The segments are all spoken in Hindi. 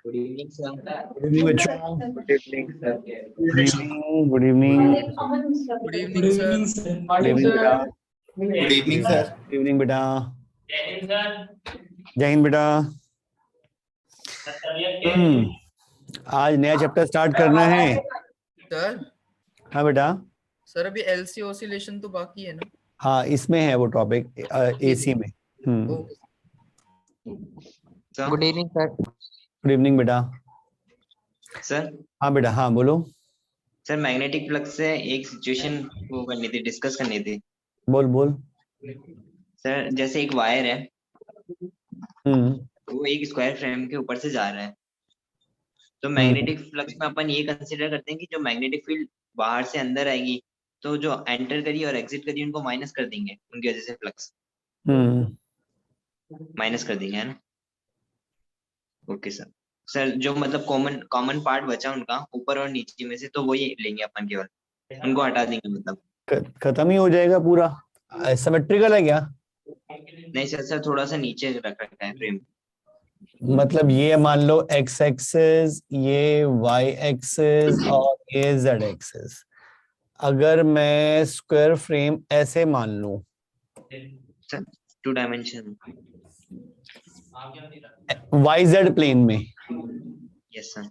Good evening sir. Good evening बच्चों। Good evening sir. Good evening. Good evening. Good evening sir. Good evening बेटा। Good evening sir. Good evening बेटा। जय हिंद बेटा। आज नया चैप्टर स्टार्ट करना है। सर हाँ बेटा। सर अभी एलसी ऑसिलेशन तो बाकी है ना? हाँ इसमें है वो टॉपिक एसी में। Okay good evening sir. Good evening बेटा। सर हाँ बेटा, हाँ बोलो। सर मैग्नेटिक फ्लक्स से एक सिचुएशन वो करनी थी, डिस्कस करनी थी। बोल बोल। सर जैसे एक वायर है, हम्म वो एक स्क्वायर फ्रेम के ऊपर से जा रहा है, तो हम्म मैग्नेटिक फ्लक्स में अपन ये कंसीडर करते हैं कि जो मैग्नेटिक फील्ड बाहर से अंदर आएगी, तो जो एंटर करी और एग्जिट करी उनको माइनस कर देंगे, उनकी वजह से फ्लक्स माइनस कर देंगे, है ना? Okay sir. सर जो मतलब कॉमन कॉमन पार्ट बचा उनका ऊपर और नीचे में से, तो वही लेंगे अपन केवल, उनको हटा देंगे मतलब। खत्म ही हो जाएगा पूरा। सिमेट्रिकल है क्या? नहीं सर, सर थोड़ा सा नीचे रख रखा है फ्रेम। मतलब ये मान लो एक्स एक्सिस, ये वाई एक्सिस और ये जेड एक्सिस। अगर मैं स्क्वायर फ्रेम ऐसे मान लूं, sir 2 dimension. Y Z plane में, यस सर।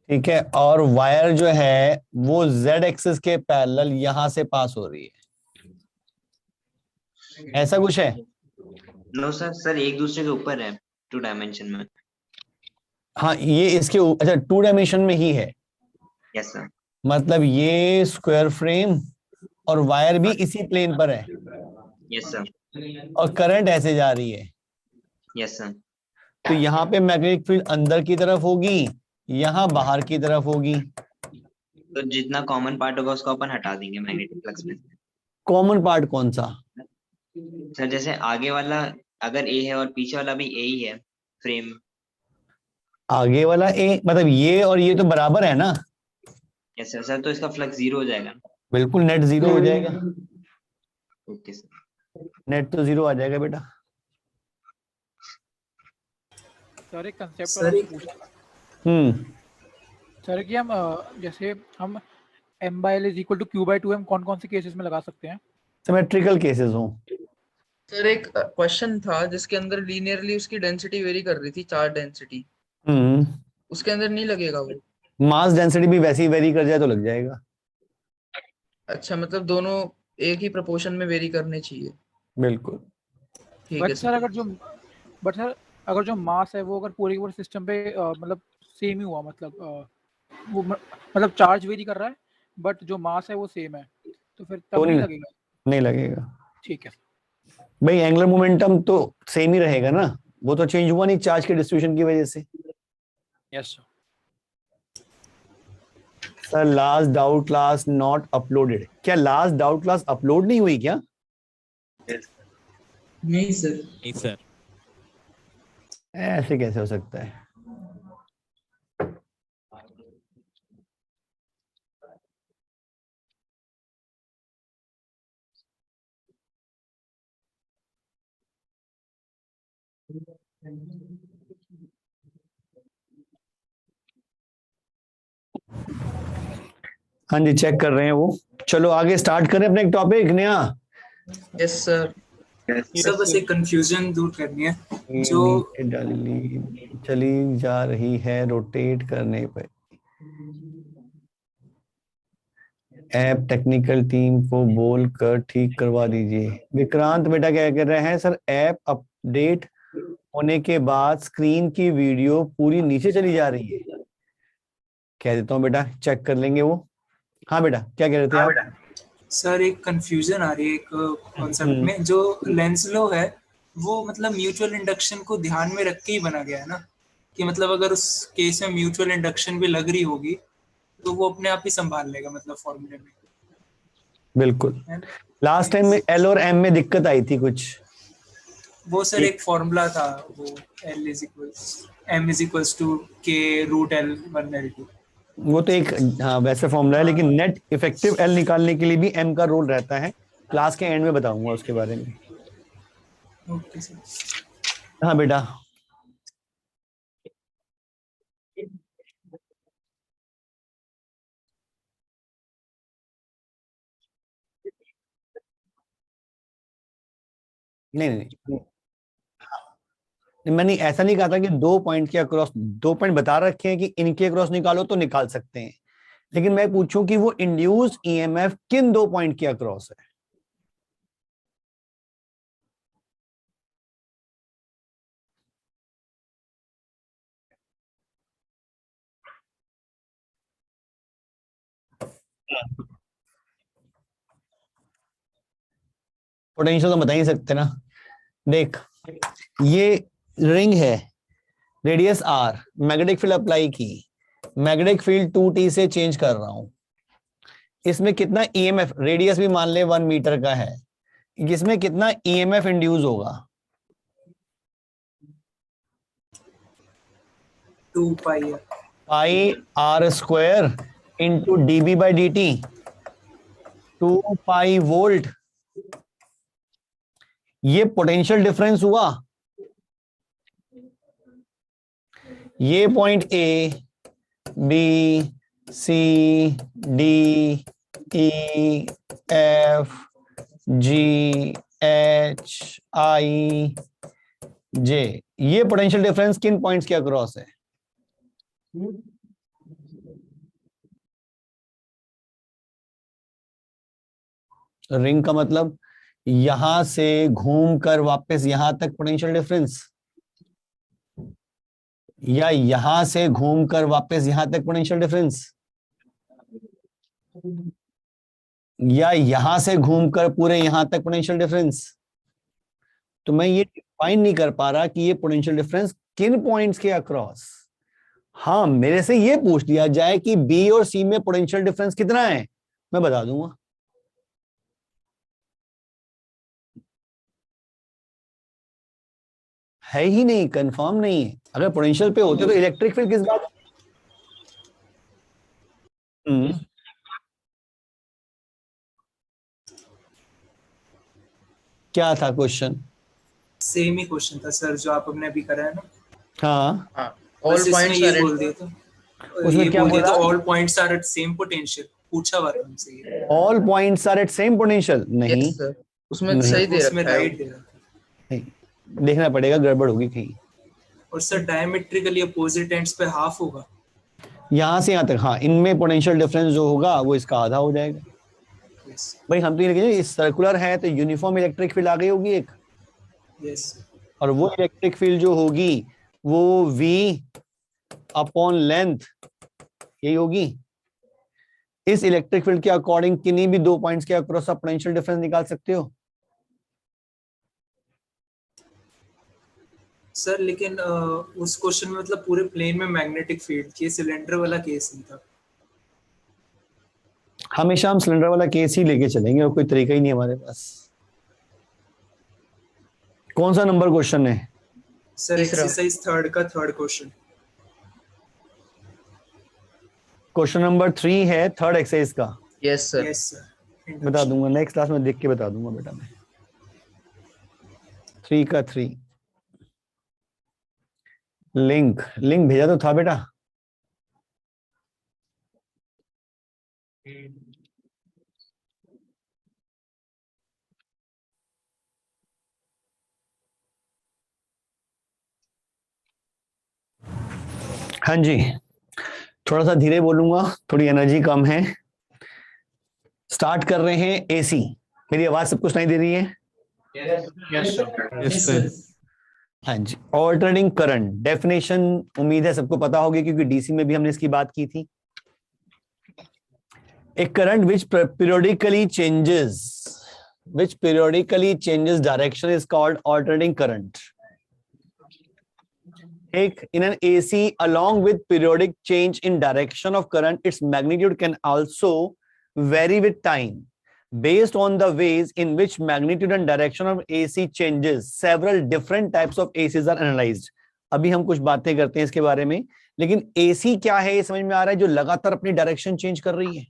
ठीक है, और वायर जो है वो जेड एक्सिस के पैरेलल यहां से पास हो रही है, ऐसा कुछ है? नो सर, सर एक दूसरे के ऊपर है 2 डायमेंशन में। हाँ ये इसके अच्छा 2 डायमेंशन में ही है। Yes sir. मतलब ये स्क्वायर फ्रेम और वायर भी इसी प्लेन पर है, यस सर। और करंट ऐसे जा रही है। Yes sir. तो यहाँ पे मैग्नेटिक फील्ड अंदर की तरफ होगी, यहाँ बाहर की तरफ होगी। तो जितना कॉमन पार्ट होगा उसको अपन हटा देंगे मैग्नेटिक फ्लक्स में। कॉमन पार्ट कौन सा? सर जैसे आगे वाला अगर ए है और पीछे वाला भी ए ही है फ्रेम। आगे वाला ए मतलब ये और ये तो बराबर है ना? Yes sir. सर तो इसका फ्लक्स 0 हो जाएगा। बिल्कुल नेट जीरो हो जाएगा। Okay sir. नेट तो जीरो आ जाएगा बेटा। सर एक कंसेप्ट और पूछना। सर कि हम जैसे हम m/l is equal to q/2m कौन कौन से केसेस में लगा सकते हैं? सिमेट्रिकल केसेस हो। सर एक क्वेश्चन था जिसके अंदर लीनियरली उसकी डेंसिटी वेरी कर रही थी, चार्ज डेंसिटी, उसके अंदर नहीं लगेगा वो? मास डेंसिटी भी वैसे ही वेरी कर जाए तो लग जाएगा। अच्छा, मतलब दोनों एक ही प्रोपोर्शन में वेरी करने चाहिए। बिल्कुल। ठीक है बट सर अगर जो मास है वो अगर पूरे के पूरे सिस्टम पे मतलब सेम ही हुआ, मतलब वो मतलब चार्ज वेरी कर रहा है बट जो मास है वो सेम है, तो फिर तब तो नहीं लगेगा? नहीं लगेगा ठीक है भाई, एंगुलर मोमेंटम तो सेम ही रहेगा ना, वो तो चेंज हुआ नहीं चार्ज के डिस्ट्रीब्यूशन की वजह से। Yes sir. Sir last doubt class not uploaded, क्या लास्ट डाउट क्लास अपलोड नहीं हुई क्या? नहीं सर। नहीं सर। ऐसे कैसे हो सकता है? हाँ जी चेक कर रहे हैं वो। चलो आगे स्टार्ट करें अपने एक टॉपिक नया। Yes sir. सर बस एक कंफ्यूजन दूर करनी है। जो नीचे चली जा रही है रोटेट करने पर। ऐप टेक्निकल टीम को बोल कर ठीक करवा दीजिए। विक्रांत बेटा क्या कह रहे हैं? सर ऐप अपडेट होने के बाद स्क्रीन की वीडियो पूरी नीचे चली जा रही है। कह देता हूँ बेटा, चेक कर लेंगे वो। हाँ बेटा क्या कह रहे थे आप? सर एक कंफ्यूजन आ रही है एक कॉन्सेप्ट में। जो लेंस लो है वो मतलब म्यूचुअल इंडक्शन को ध्यान में रख के ही बना गया है ना, कि मतलब अगर उस केस में म्यूचुअल इंडक्शन भी लग रही होगी तो वो अपने आप ही संभाल लेगा, मतलब फॉर्मूले में। बिल्कुल। लास्ट टाइम में एल और एम में दिक्कत आई थी कुछ। वो सर एक फॉर्मूला था, वो L is equals M is equals to K root L1L2। वो तो एक हाँ वैसे फॉर्मूला है, लेकिन नेट इफेक्टिव एल निकालने के लिए भी एम का रोल रहता है। क्लास के एंड में बताऊंगा उसके बारे में। Okay sir. हाँ बेटा। नहीं नहीं नहीं, मैंने ऐसा नहीं कहा था कि 2 पॉइंट के अक्रॉस, 2 पॉइंट बता रखे हैं कि इनके अक्रॉस निकालो तो निकाल सकते हैं, लेकिन मैं पूछूं कि वो इंड्यूस्ड ईएमएफ किन 2 पॉइंट के अक्रॉस है। पोटेंशियल तो बता ही सकते ना। देख, ये रिंग है, radius R, magnetic field apply की, मैग्नेटिक फील्ड 2t से चेंज कर रहा हूं, इसमें कितना ईएमएफ, रेडियस भी मान ले 1 मीटर का है, इसमें कितना ईएमएफ इंड्यूस होगा? 2 pi R square into DB by D T, 2 pi volt. ये पोटेंशियल डिफरेंस हुआ। ये point A B C D E F G H I J, ये पोटेंशियल डिफरेंस किन पॉइंट्स के अक्रॉस है? रिंग का मतलब यहां से घूमकर वापस यहां तक पोटेंशियल डिफरेंस, या यहां से घूमकर वापस यहां तक पोटेंशियल डिफरेंस, या यहां से घूमकर पूरे यहां तक पोटेंशियल डिफरेंस। तो मैं ये डिफाइन नहीं कर पा रहा कि ये पोटेंशियल डिफरेंस किन पॉइंट्स के अक्रॉस। हाँ, मेरे से ये पूछ लिया जाए कि बी और सी में पोटेंशियल डिफरेंस कितना है, मैं बता दूंगा। है ही नहीं, कंफर्म नहीं है। अगर पोटेंशियल पे होते तो इलेक्ट्रिक फील्ड किस बात। क्या था क्वेश्चन? सेम ही क्वेश्चन था सर जो आप हमने अभी करा है ना। हाँ, ऑल पॉइंट्स ये बोल दिया था, उसमें क्या बोला? All points are at same potential, पूछा हुआ था हमसे ये। All points are at same potential नहीं, यस सर, उसमें नहीं, सही दे उसमें रखा है। राइट दे रहा था। नहीं, देखना पड़ेगा, गड़बड़ होगी कहीं। और सर डायमेट्रिकली अपोजिट एंड्स पे हाफ होगा। यहां से यहां तक, हाँ, इनमें पोटेंशियल डिफरेंस जो होगा वो इसका आधा हो जाएगा। यस भाई हम तो ये लिखेंगे, इस सर्कुलर है तो यूनिफॉर्म इलेक्ट्रिक फील्ड आ गई होगी एक, यस और वो इलेक्ट्रिक फील्ड जो होगी वो V अपॉन लेंथ यही होगी। इस इलेक्ट्रिक फील्ड के अकॉर्डिंग किन्हीं भी 2 पॉइंट्स के अक्रॉस आप पोटेंशियल डिफरेंस निकाल सकते हो। सर लेकिन उस क्वेश्चन में मतलब पूरे प्लेन में मैग्नेटिक फील्ड, ये सिलेंडर वाला केस नहीं था। हमेशा हम सिलेंडर वाला केस ही लेके चलेंगे, और कोई तरीका ही नहीं हमारे पास। कौन सा नंबर क्वेश्चन है? सर एक्सरसाइज 3 का 3rd क्वेश्चन। क्वेश्चन नंबर 3 है 3rd एक्सरसाइज का। यस सर, यस सर, बता दूंगा नेक्स्ट क्लास में, देख के बता दूंगा बेटा मैं। 3 का 3 लिंक भेजा तो था बेटा। हाँ जी, थोड़ा सा धीरे बोलूंगा, थोड़ी एनर्जी कम है। स्टार्ट कर रहे हैं एसी। मेरी आवाज सब कुछ नहीं दे रही है? Yes sir. हाँ जी, ऑल्टरनेटिंग करंट डेफिनेशन उम्मीद है सबको पता होगी, क्योंकि डीसी में भी हमने इसकी बात की थी। A current which periodically changes direction is called alternating current. In an AC, along with periodic change in direction of current, its magnitude can also vary with time. Based on the ways in which magnitude and direction of AC changes, several different types of ACs are analyzed. अभी हम कुछ बातें करते हैं इसके बारे में, लेकिन AC क्या है ये समझ में आ रहा है? जो लगातार अपनी डायरेक्शन चेंज कर रही है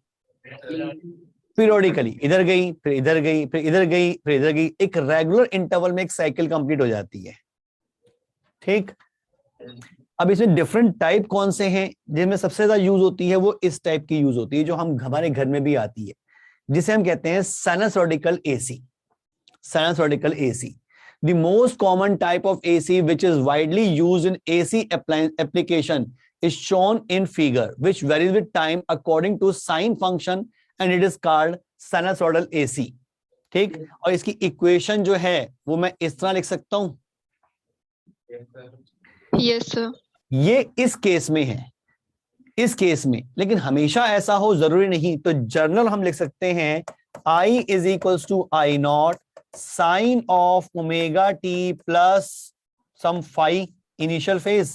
पीरियोडिकली, इधर गई फिर इधर गई फिर इधर गई फिर इधर गई, एक रेगुलर इंटरवल में एक साइकिल कंप्लीट हो जाती है। ठीक, अब इसमें डिफरेंट टाइप कौन से हैं जिनमें सबसे ज्यादा यूज होती है? वो इस टाइप की यूज होती है जो हम हमारे घर में भी आती है, जिसे हम कहते हैं sinusoidical AC. Sinusoidical AC The most common type of AC which is widely used in AC application is shown in figure, which varies with time according to sine function and it is called sinusoidal AC. ठीक, और इसकी इक्वेशन जो है वो मैं इस तरह लिख सकता हूं. Yes sir. ये इस केस में है, इस केस में, लेकिन हमेशा ऐसा हो जरूरी नहीं. तो जर्नल हम लिख सकते हैं I is equals to I naught sine of omega T plus some phi initial phase.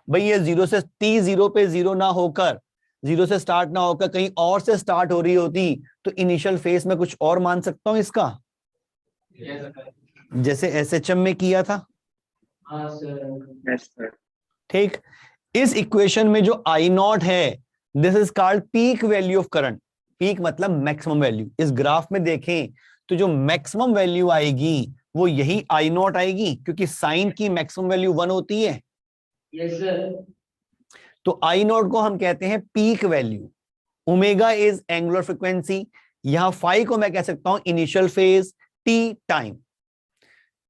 भाई ये 0 से t 0 पे 0 ना होकर, 0 से स्टार्ट ना होकर कहीं और से स्टार्ट हो रही होती तो इनिशियल फेज में कुछ और मान सकता हूं इसका, जैसे SHM में किया था. ठीक, इस इक्वेशन में जो I नॉट है this is called peak value of current. Peak मतलब मैक्सिमम वैल्यू. इस ग्राफ में देखें तो जो मैक्सिमम वैल्यू आएगी वो यही I नॉट आएगी, क्योंकि साइन की मैक्सिमम वैल्यू 1 होती है. Yes sir. तो I नॉट को हम कहते हैं peak value. Omega is angular frequency, यहां फाई को मैं कह सकता हूं इनिशियल फेज, टी टाइम.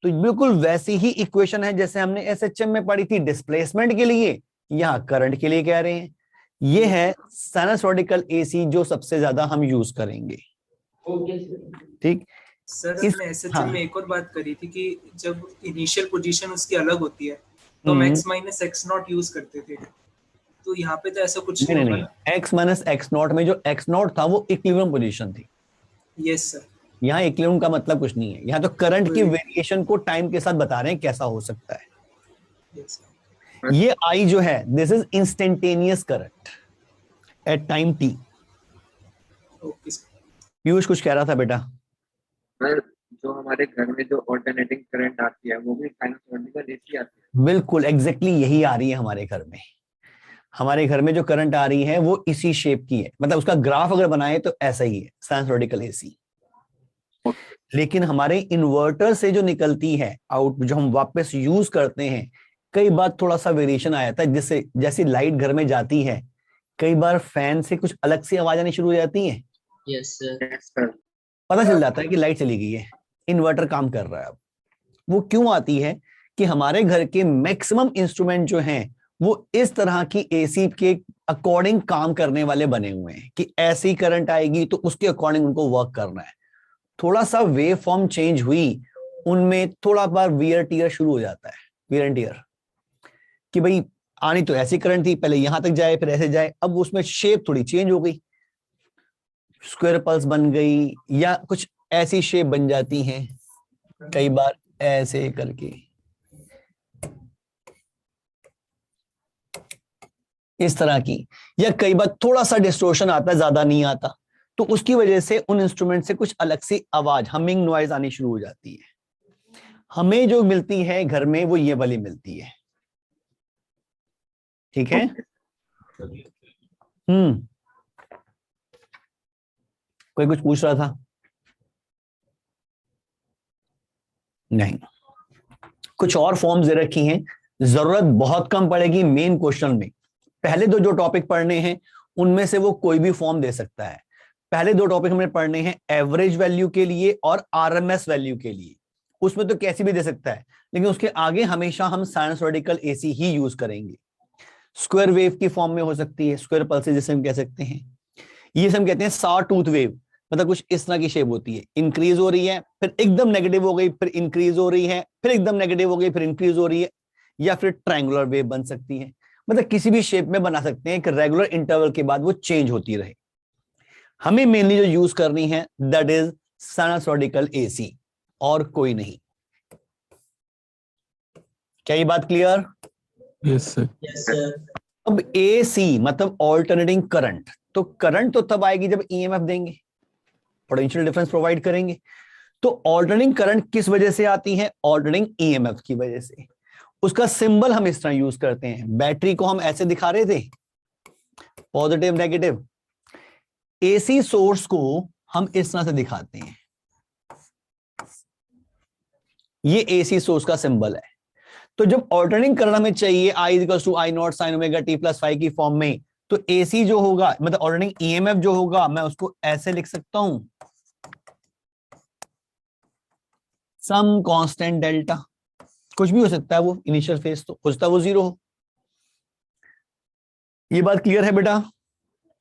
तो बिल्कुल वैसी ही इक्वेशन है जैसे हमने SHM में पढ़ी थी डिस्प्लेसमेंट के लिए, यहां करंट के लिए कह रहे हैं. ये है साइनसॉइडिकल AC जो सबसे ज्यादा हम यूज करेंगे. ठीक सर, हमने SHM में एक और बात करी थी कि जब इनिशियल पोजीशन उसकी अलग होती है तो max minus x not use करते थे. तो यहाँ पे तो ऐसा कुछ नहीं होगा. एक्स माइनस एक्स नॉट में जो एक्स नॉट था वो इक्विलिब्रियम पोजीशन थी. Yes sir. यहाँ इक्विलिब्रियम का मतलब कुछ नहीं है, यहाँ तो करंट की वेरिएशन को टाइम के साथ बता रहे हैं कैसा हो सकता है. yes, ये I जो है this is instantaneous current at time t. Okay sir. Piyush कुछ कह रहा था बेटा. सर, जो हमारे घर में जो ऑल्टरनेटिंग करंट आती है वो भी साइनसॉइडल AC आती है. बिल्कुल एग्जैक्टली यही आ रही है हमारे घर में. हमारे घर में जो करंट आ रही है वो इसी शेप की है, मतलब उसका ग्राफ अगर बनाए तो ऐसा ही है साइनसॉइडल AC. लेकिन हमारे इन्वर्टर से जो निकलती है आउट, जो हम वापस यूज करते हैं, कई बार थोड़ा सा वेरिएशन आ जाता है. जिससे जैसी लाइट घर में जाती है कई बार फैन से कुछ अलग सी आवाज आनी शुरू हो जाती है. Yes sir. पता चल जाता है कि लाइट चली गई है, इन्वर्टर काम कर रहा है. अब वो क्यों आती है कि हमारे घर के मैक्सिमम इंस्ट्रूमेंट जो हैं वो इस तरह की AC के अकॉर्डिंग काम करने वाले बने हुए हैं कि ऐसी करंट आएगी तो उसके अकॉर्डिंग उनको वर्क करना है. थोड़ा सा वेव फॉर्म चेंज हुई, उनमें थोड़ा बार वियर टीयर शुरू हो जाता है, वियर एंड टीयर, कि भाई आनी तो ऐसी करंट थी, पहले यहां तक जाए फिर ऐसे जाए, अब उसमें शेप थोड़ी चेंज हो गई, स्क्वायर पल्स बन गई या कुछ ऐसी शेप बन जाती हैं, कई बार ऐसे करके इस तरह की, या कई बार थोड़ा सा डिस्टोर्शन आता है, ज्यादा नहीं आता, तो उसकी वजह से उन इंस्ट्रूमेंट से कुछ अलग सी आवाज, हमिंग नॉइज आनी शुरू हो जाती है. हमें जो मिलती है घर में वो ये वाली मिलती है. ठीक है. कोई कुछ पूछ रहा था? नहीं. कुछ और फॉर्म्स दे रखी हैं, जरूरत बहुत कम पड़ेगी मेन क्वेश्चन में. पहले दो जो टॉपिक पढ़ने हैं उनमें से वो कोई भी फॉर्म दे सकता है. पहले दो टॉपिक हमें पढ़ने हैं एवरेज वैल्यू के लिए और RMS वैल्यू के लिए. उसमें तो कैसी भी दे सकता है, लेकिन उसके आगे हमेशा हम साइनसॉइडल AC ही यूज करेंगे. स्क्वायर वेव की फॉर्म में हो सकती है, स्क्वायर पल्सेस जिसे हम कह सकते हैं. ये हम कहते हैं सॉ टूथ वेव, मतलब कुछ इस तरह की शेप होती है, इंक्रीज हो रही है फिर एकदम नेगेटिव हो गई, फिर इंक्रीज हो रही है, फिर एकदम नेगेटिव हो गई, फिर इंक्रीज हो रही है. या फिर ट्रायंगुलर वेव बन सकती है, मतलब किसी भी शेप में बना सकते हैं कि रेगुलर इंटरवल के बाद वो चेंज होती रहे. हमें मेनली जो यूज करनी है दैट इज साइनसॉइडल AC और कोई नहीं. क्या ये बात क्लियर? Yes sir. अब AC मतलब ऑल्टरनेटिंग करंट, तो करंट तो तब आएगी जब EMF देंगे, पोटेंशियल डिफरेंस प्रोवाइड करेंगे. तो ऑल्टरनेटिंग करंट किस वजह से आती है? ऑल्टरनेटिंग EMF की वजह से. उसका सिंबल हम इस तरह यूज करते हैं. बैटरी को हम ऐसे दिखा रहे थे, पॉजिटिव नेगेटिव. AC सोर्स को हम इस तरह से दिखाते हैं, ये AC सोर्स का सिंबल है. तो जब ऑल्टरनेटिंग करंट हमें चाहिए I = I not sin omega t + phi की फॉर्म में, तो AC जो होगा मतलब ऑल्टरनेटिंग EMF जो होगा मैं उसको ऐसे लिख सकता हूं, सम कांस्टेंट डेल्टा, कुछ भी हो सकता है, वो इनिशियल फेज तो हो सकता है वो 0 हो। ये बात क्लियर है बेटा?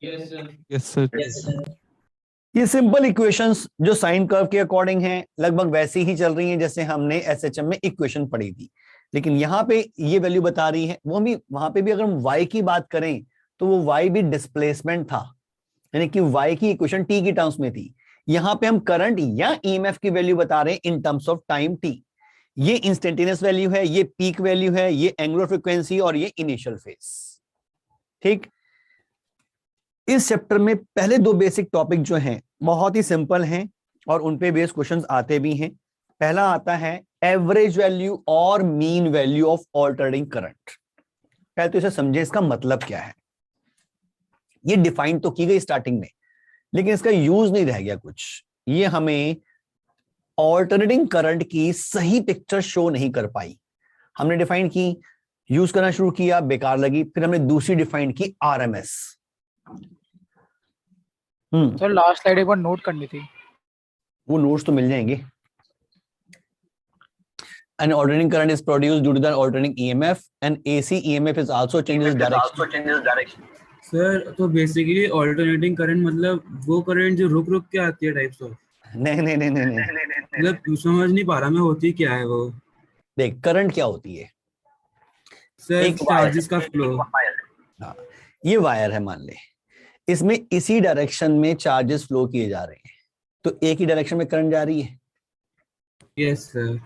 Yes sir. ये सिंपल इक्वेशंस जो साइन कर्व के अकॉर्डिंग हैं लगभग वैसी ही चल रही हैं जैसे हमने एसएचएम में इक्वेशन पढ़ी थी, लेकिन यहाँ पे ये वैल्यू बता रही है। वो भी वहां पे भी अगर हम y की बात करें तो वो y भी डिस्प्लेसमेंट था, यानी कि y की इक्वेशन t की टर्म्स में थी। यहाँ पे हम करंट या ईएमएफ की वैल्यू बता रहे हैं in terms of time t। ये इंस्टेंटेनियस वैल्यू है, ये पीक वैल्यू है, ये एंगुलर फ्रीक्वेंसी और ये इनिशियल फेज। ठीक, इस चैप्टर में पहले 2 बेसिक टॉपिक जो हैं बहुत ही सिंपल हैं और उन पे बेस्ड क्वेश्चंस आते भी हैं। पहला आता है एवरेज वैल्यू और mean value of alternating current. पहले तो इसे समझे, इसका मतलब क्या है। ये डिफाइन तो की गई स्टार्टिंग में, लेकिन इसका यूज नहीं रह गया कुछ। ये हमें ऑल्टरनेटिंग करंट की सही पिक्चर शो नहीं कर पाई। हमने डिफाइन की, यूज करना शुरू किया, बेकार लगी, फिर हमने दूसरी डिफाइन की आरएमएस। सर लास्ट स्लाइड एक बार नोट करनी थी। वो नोट्स तो मिल जाएंगे। An alternating current is produced due to the alternating EMF and AC EMF is also changes direction. Sir तो बेसिकली ऑल्टरनेटिंग करंट मतलब वो करंट जो रुक रुक के आती है टाइप्स ऑफ। नहीं, मतलब समझ नहीं पा रहा मैं, होती क्या है वो? देख, करंट क्या होती है सर? एक चार्जेस का फ्लो। हाँ, ये वायर है मान ले, इसमें इसी डायरेक्शन में चार्जेस फ्लो किए जा रहे हैं, तो एक ही डायरेक्शन में करंट जा रही है। Yes sir.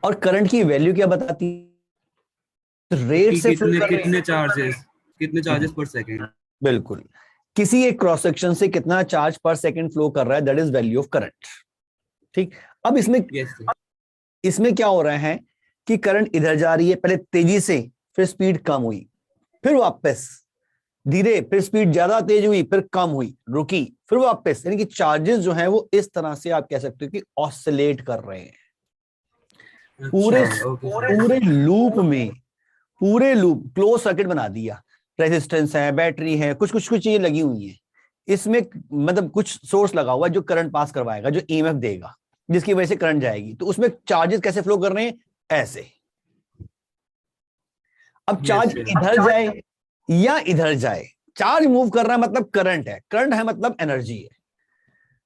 और करंट की वैल्यू क्या बताती है? रेट से फ्लो कर रहे हैं। कितने चार्जेस पर सेकंड। बिल्कुल, किसी एक क्रॉस सेक्शन से कितना चार्ज पर सेकंड फ्लो कर रहा है, that is value of current. ठीक, अब इसमें क्या हो रहा है कि करंट इधर जा रही है, पहले तेजी से, फिर स्पीड कम हुई, फिर वापस धीरे, फिर स्पीड ज्यादा तेज हुई, फिर कम हुई, रुकी, फिर वापस। यानी कि चार्जेस जो हैं वो इस तरह से आप कह सकते हो कि ऑसिलेट कर रहे हैं पूरे लूप क्लोज सर्किट बना दिया। रेजिस्टेंस है, बैटरी है, कुछ चीजें लगी हुई हैं इसमें, मतलब कुछ सोर्स लगा हुआ है जो करंट पास करवाएगा, जो ईएमएफ देगा, जिसकी वजह से करंट जाएगी। तो उसमें चार्जेस कैसे फ्लो कर रहे हैं? ऐसे। अब चार्ज इधर जाए या इधर जाए, चार्ज मूव कर रहा है मतलब करंट है, करंट है मतलब एनर्जी है।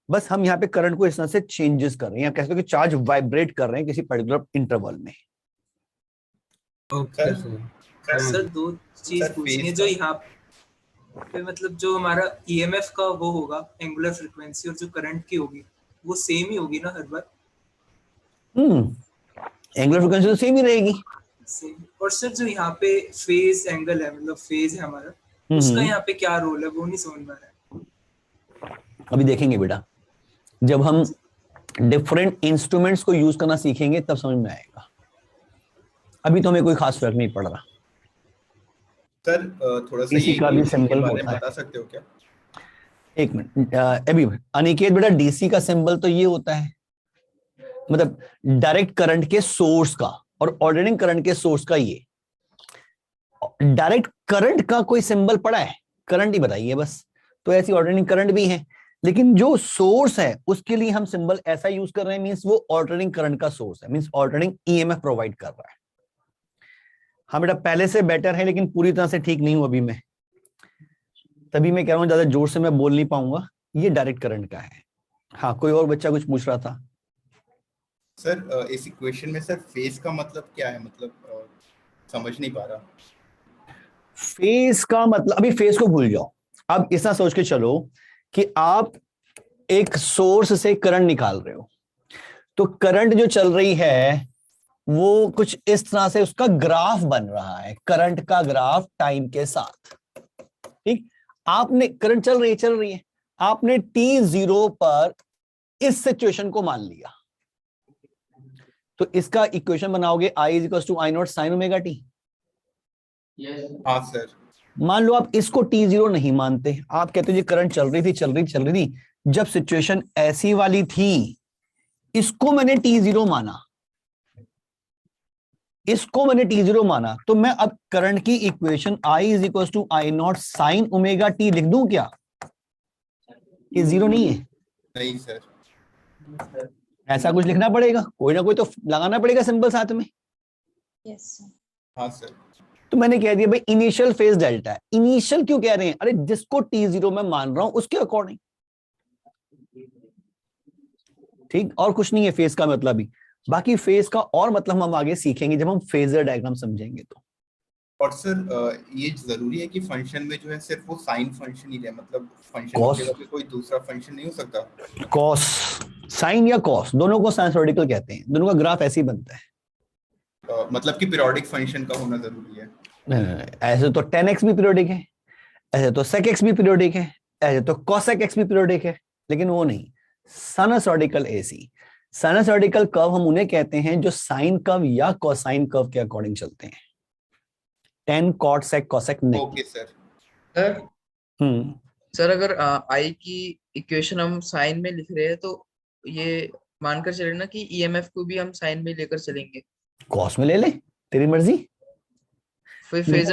बस हम यहाँ पे करंट को इस तरह से चेंजेस कर रहे हैं, कह सकते हो कि चार्ज वाइब्रेट कर रहे हैं किसी पर्टिकुलर इंटरवल में। ओके सर 2 चीज पूछनी है। जो यहाँ पे मतलब जो हमारा ईएमएफ का वो होगा एंगुलर फ्रीक्वेंसी, और जो करंट की होगी वो सेम ही होगी ना हर बार? एंगुलर फ्रीक्वेंसी तो सेम ही रहेगी। और सर जो यहाँ पे फेज एंगल है, मतलब फेज है हमारा, उसका यहाँ पे क्या रोल है वो नहीं समझ में आ रहा है। अभी देखेंगे बेटा, जब हम डिफरेंट इंस्ट्रूमेंट्स को यूज करना सीखेंगे तब समझ में आएगा। अभी तो हमें कोई खास फर्क नहीं पड़ रहा। सर थोड़ा सा इसी का भी सिंबल बता सकते हो क्या? एक मिनट अभी अनिकेत बेटा, डीसी का सिंबल तो ये होता है, मतलब डायरेक्ट करंट के सोर्स का, और ऑल्टरनेटिंग करंट के सोर्स का ये। डायरेक्ट करंट का कोई सिंबल पड़ा है? करंट ही बताइए बस। तो ऐसी ऑल्टरनेटिंग करंट भी है, लेकिन जो सोर्स है उसके लिए हम सिंबल ऐसा यूज कर रहे हैं, मींस वो ऑल्टरनेटिंग करंट का सोर्स है, मींस ऑल्टरनेटिंग ईएमएफ प्रोवाइड कर रहा है। हाँ बेटा, पहले से बेटर है, लेकिन पूरी तरह से ठीक नहीं हूं अभी मैं, तभी मैं कह रहा हूं ज्यादा जोर से मैं बोल नहीं पाऊंगा। ये डायरेक्ट करंट का है। हाँ, कोई और बच्चा कुछ पूछ रहा था? सर इस इक्वेशन में सर फेज का मतलब क्या है? मतलब समझ नहीं पा रहा। फेज का मतलब, अभी फेज को भूल जाओ, अब इतना सोच के चलो कि आप एक सोर्स से करंट निकाल रहे हो, तो करंट जो चल रही है वो कुछ इस तरह से उसका ग्राफ बन रहा है, करंट का ग्राफ टाइम के साथ। ठीक, आपने करंट चल रही है, आपने t0 पर इस सिचुएशन को मान लिया, तो इसका इक्वेशन बनाओगे I = I0 sin ωt। हाँ सर। मान लो आप इसको t0 नहीं मानते, आप कहते हो ये करंट चल रही थी, जब सिचुएशन ऐसी वाली थी इसको मैंने t0 माना, तो मैं अब करंट की equation I = I0 sin ωt लिख दूं क्या? ये 0 नहीं है? नहीं सर। ऐसा कुछ लिखना पड़ेगा, कोई ना कोई तो लगाना पड़ेगा सिंबल साथ में। Yes sir. हाँ सर। तो मैंने कह दिया भाई इनिशियल फेज डेल्टा है। इनिशियल क्यों कह रहे हैं? अरे जिसको T0 में मान रहा हूं उसके अकॉर्डिंग, ठीक, और कुछ नहीं है फेज का मतलब ही। बाकी फेज का और मतलब हम आगे सीखेंगे जब हम फेजर डायग्राम समझेंगे तो। और सर ये जरूरी है कि फंक्शन में जो है सिर्फ वो साइन फंक्शन ही रहे, मतलब फंक्शन Cos। की जगह पे कोई दूसरा फंक्शन नहीं हो सकता? कॉस, साइन या कॉस दोनों को साइनसोइडिकल कहते हैं, दोनों का ग्राफ ऐसे ही बनता है। मतलब कि पीरियोडिक फंक्शन का होना जरूरी है? ऐसे तो tan x भी पीरियोडिक है, ऐसे तो sec x भी पीरियोडिक है, ऐसे तो cosec x भी पीरियोडिक है, लेकिन वो नहीं, साइनसोइडिकल AC। साइनसोइडिकल कर्व हम उन्हें कहते हैं जो साइन कर्व या कोसाइन कर्व के अकॉर्डिंग चलते हैं, tan cot sec cosec नहीं। Okay sir. सर सर अगर आई की इक्वेशन हम साइन में लिख रहे हैं तो ये मानकर चले ना कि ईएमएफ को भी हम साइन में लेकर चलेंगे, कॉस में ले ले, तेरी मर्जी। फिर फेज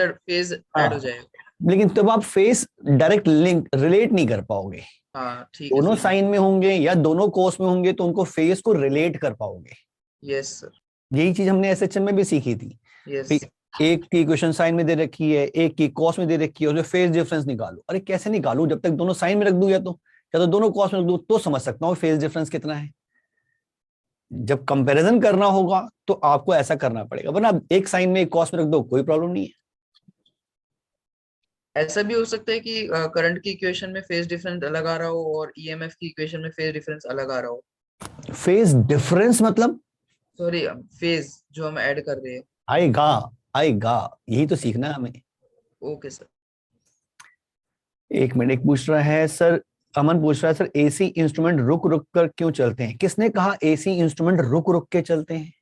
ऐड हो जाएगा। लेकिन तब आप फेस डायरेक्ट लिंक रिलेट नहीं कर पाओगे। हाँ ठीक है। दोनों साइन में होंगे या दोनों कोस में होंगे तो उनको फेस को रिलेट कर पाओगे। Yes sir. यही चीज हमने एसएचएम में भी सीखी थी। यस। एक की इक्वेशन साइन में दे रखी है, एक की कॉस में दे रखी है, उसमें फेज डिफरेंस निकालो। अरे कैसे निकालू? जब तक दोनों साइन में रख दूं या तो दोनों कॉस में रख दूं तो समझ सकता हूँ फेज डिफरेंस कितना है। जब कंपैरिजन करना होगा तो आपको ऐसा करना पड़ेगा, वरना एक साइन में एक कॉस में रख दो कोई प्रॉब्लम नहीं है। ऐसा भी हो सकता है कि करंट की इक्वेशन में फेज डिफरेंस अलग आ रहा हो और ईएमएफ की इक्वेशन में फेज डिफरेंस अलग आ रहा हो। फेज डिफरेंस मतलब? सॉरी, फेज जो हम ऐड कर रहे हैं। आएगा, यही तो सीखना है हमें। Okay sir. एक मिनट, एक पूछ रहा है सर, अमन पूछ रहा है सर एसी इंस्ट्रूमेंट रुक रुक कर क्यों चलते हैं? किसने कहा एसी इंस्ट्रूमेंट रुक रुक के चलते हैं?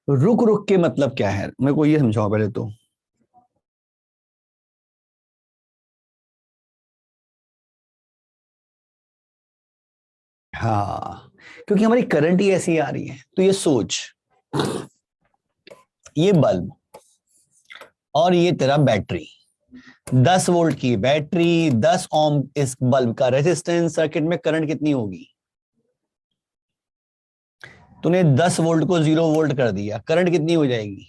रुक रुक के मतलब क्या है, मेरे को ये समझाओ पहले तो। हाँ, क्योंकि हमारी करंट ही ऐसी आ रही है। तो ये सोच, ये बल्ब और ये तेरा बैटरी, 10 वोल्ट की बैटरी, 10 ओम इस बल्ब का रेजिस्टेंस, सर्किट में करंट कितनी होगी? तूने 10 वोल्ट को 0 वोल्ट कर दिया, करंट कितनी हो जाएगी?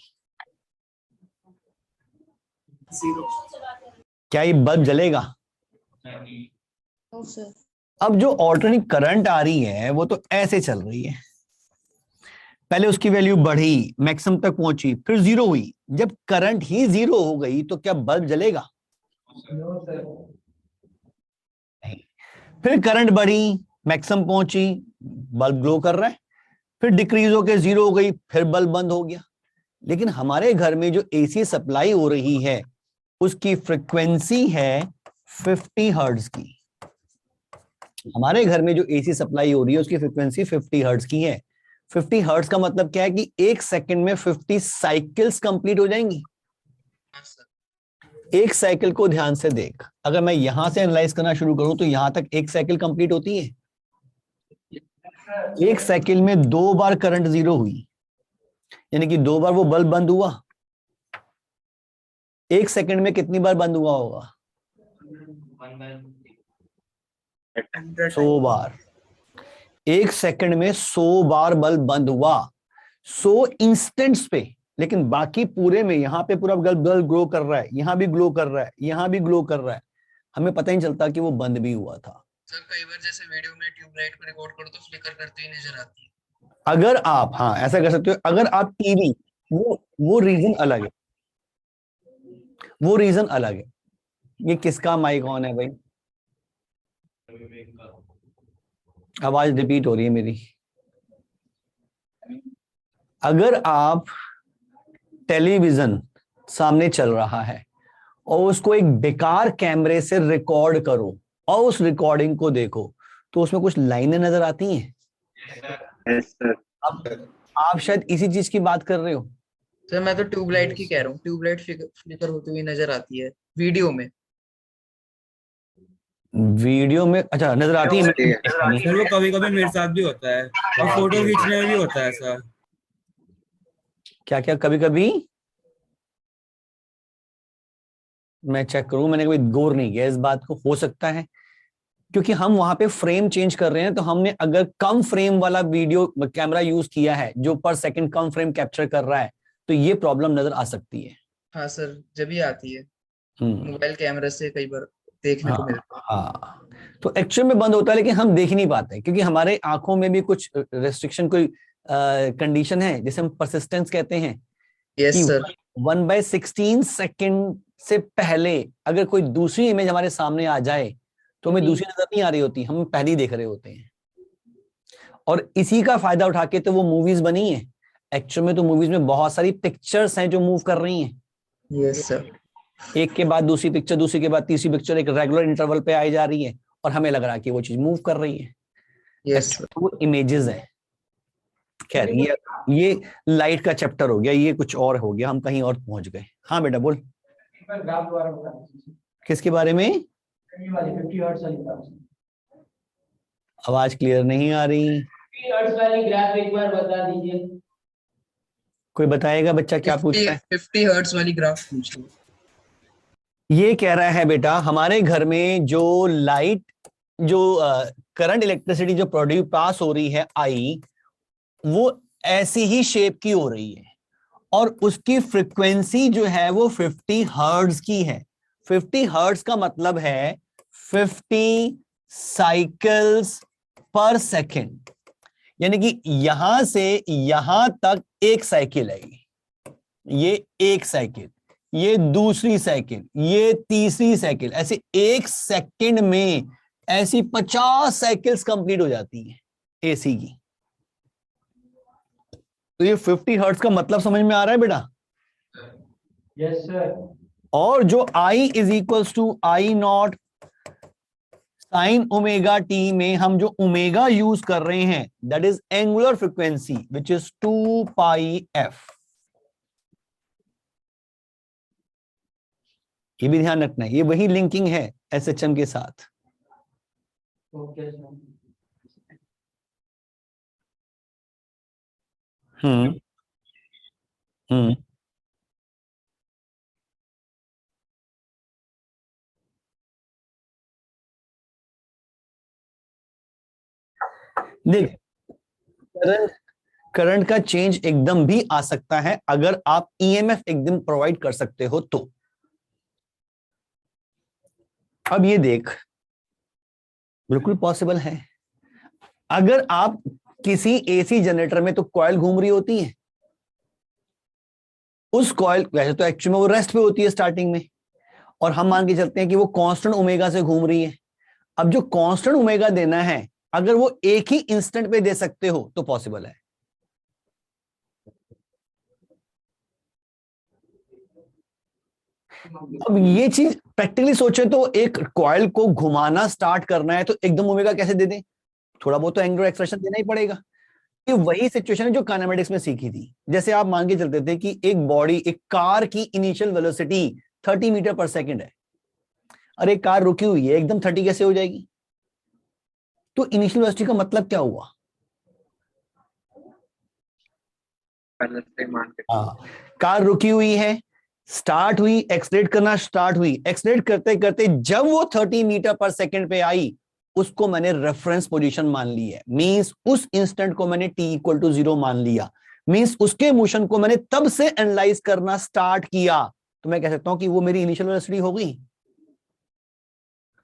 0। क्या ये बल्ब जलेगा? No sir. अब जो ऑल्टरनेटिंग करंट आ रही है वो तो ऐसे चल रही है, पहले उसकी वैल्यू बढ़ी, मैक्सिमम तक पहुंची, फिर 0 हुई। जब करंट ही 0 हो गई तो क्या बल्ब जलेगा? नहीं। फिर करंट बढ़ी, मैक्सिमम पहुंची, बल्ब ग्लो कर रहा है, फिर डिक्रीज होकर 0 हो गई, फिर बल्ब बंद हो गया। लेकिन हमारे घर में जो एसी सप्लाई हो रही है उसकी फ्रिक्वेंसी है 50 हर्ट्ज की। हमारे घर में जो एसी सप्लाई हो रही है उसकी फ्रिक्वेंसी 50 हर्ट्ज की है। 50 हर्ट्ज का मतलब क्या है कि एक सेकंड में 50 साइकिल्स कंप्लीट हो जाएंगी। एक साइकिल को ध्यान से देख, अगर मैं यहां से एनालाइज करना शुरू करूं तो यहां तक एक साइकिल कंप्लीट होती है। एक साइकिल में 2 बार करंट 0 हुई, यानी कि 2 बार वो बल्ब बंद हुआ। एक सेकंड में कितनी बार बंद हुआ होगा? 100 बार। एक सेकंड में 100 बार बल्ब बंद हुआ, 100 इंस्टेंट्स पे। लेकिन बाकी पूरे में यहाँ पे पूरा बल्ब ग्लो कर रहा है, यहाँ भी ग्लो कर रहा है, यहाँ भी ग्लो कर रहा है, हमें पता ही नहीं चलता कि वो बंद भी हुआ था। सर कई बार जैसे वीडियो में ट्यूबलाइट को रिकॉर्ड करो तो फ्लिकर करते ही नजर आती है। अगर आप, हाँ ऐसा कर सकते हो, अगर आप टीवी, वो रीजन अलग है, वो रीजन अलग है। ये किसका माइक ऑन है भाई? आवाज रिपीट हो रही है मेरी। अगर आप टेलीविजन सामने चल रहा है और उसको एक बेकार कैमरे से रिकॉर्ड करो और उस रिकॉर्डिंग को देखो तो उसमें कुछ लाइनें नजर आती हैं। Yes sir. आप शायद इसी चीज की बात कर रहे हो। सर मैं तो ट्यूबलाइट की कह रहा हूँ, ट्यूबलाइट फ्लिकर होती हुई नजर आती है वीडियो में। वीडियो में अच्छा नजर आती है। सर वो कभी कभी मेरे साथ भी होता है और फोटो खींचने में भी होता है ऐसा। क्या क्या कभी कभी मैं चेक करूँ, मैंने कभी गौर नहीं किया इस बात को, हो सकता है क्योंकि हम वहां पे फ्रेम चेंज कर रहे हैं, तो हमने अगर कम फ्रेम वाला वीडियो कैमरा यूज किया है जो पर सेकंड कम फ्रेम कैप्चर कर रहा है, तो ये प्रॉब्लम नजर आ सकती है। हाँ सर, जब भी आती है मोबाइल कैमरा से कई बार देखने को मिलता है। हाँ, तो एक्चुअल में बंद होता है लेकिन हम देख नहीं पाते क्योंकि हमारे आंखों में भी कुछ रेस्ट्रिक्शन, कोई कंडीशन है जिसे हम परसिस्टेंस कहते हैं। Yes sir. 1/16 सेकंड से पहले अगर कोई दूसरी इमेज हमारे सामने आ जाए तो हमें दूसरी नजर नहीं आ रही होती, हम पहले ही देख रहे होते हैं। और इसी का फायदा उठा के तो वो मूवीज बनी है। एक्चुअल में तो मूवीज में बहुत सारी पिक्चर्स हैं जो मूव कर रही हैं। Yes sir. एक के बाद दूसरी पिक्चर, दूसरी के बाद तीसरी पिक्चर एक रेगुलर इंटरवल पे आई जा रही है और हमें लग रहा है कि वो चीज मूव कर रही है। यस तो वो इमेजेस हैं। खैर, ये लाइट का चैप्टर हो गया, ये कुछ और हो गया, हम कहीं और पहुंच गए। हाँ बेटा बोल। किसके बारे में? आवाज क्लियर नहीं आ रही। 50 हर्ट्ज वाली ग्राफ एक बार बता दीजिए। कोई बताएगा बच्चा क्या पूछ रहा है? 50 हर्ट्ज वाली ग्राफ पूछ रही। ये कह रहा है बेटा हमारे घर में जो लाइट, जो करंट इलेक्ट्रिसिटी जो प्रोड्यूस पास हो रही है आई, वो ऐसी ही शेप की हो रही है और उसकी फ्रीक्वेंसी जो है वो 50 हर्ट्ज की है। 50 हर्ट्ज का मतलब है 50 साइकिल्स पर सेकेंड, यानी कि यहां से यहां तक एक साइकिल है। ये एक साइकिल, ये दूसरी साइकिल, ये तीसरी साइकिल, ऐसे एक सेकंड में ऐसी 50 साइकिल्स कंप्लीट हो जाती हैं एसी की। तो ये 50 हर्ट्ज का मतलब समझ में आ रहा है बेटा? Yes sir. और जो I is equals to I naught sine omega T में हम जो ओमेगा यूज कर रहे हैं that is angular frequency which is 2 pi f। ये भी ध्यान रखना है, ये वही लिंकिंग है SHM के साथ। Okay sir. हम्म हम्म देख, करंट का चेंज एकदम भी आ सकता है अगर आप EMF एकदम प्रोवाइड कर सकते हो तो। अब ये देख, बिल्कुल पॉसिबल है। अगर आप किसी एसी जनरेटर में तो कॉइल घूम रही होती है, उस कॉइल वैसे तो एक्चुअली में वो रेस्ट पे होती है स्टार्टिंग में, और हम मान के चलते हैं कि वो कांस्टेंट ओमेगा से घूम रही है। अब जो कांस्टेंट ओमेगा देना है अगर वो एक ही इंस्टेंट पे दे सकते हो तो पॉसिबल है। अब ये चीज प्रैक्टिकली सोचे तो एक कॉइल को घुमाना स्टार्ट करना है तो एकदम ओमेगा कैसे दे दें? थोड़ा बहुत तो एंगुलर एक्सप्रेशन देना ही पड़ेगा। ये वही सिचुएशन है जो काइनेमेटिक्स में सीखी थी। जैसे आप मान के चलते थे कि एक बॉडी, एक कार की इनिशियल वेलोसिटी 30 मीटर पर सेकंड है। अरे कार रुकी हुई है, एकदम 30 कैसे हो जाएगी? तो इनिशियल वेलोसिटी का मतलब क्या हुआ? कार रुकी हुई है, स्टार्ट हुई, एक्सलेट करना स्टार्ट हुई, एक्सलेट करते करते जब वो 30 मीटर पर सेकंड पे आई उसको मैंने रेफरेंस पोजीशन मान ली है। मींस उस इंस्टेंट को मैंने t इक्वल टू 0 मान लिया। मींस उसके मोशन को मैंने तब से एनालाइज करना स्टार्ट किया, तो मैं कह सकता हूं कि वो मेरी इनिशियल वेलोसिटी हो गई।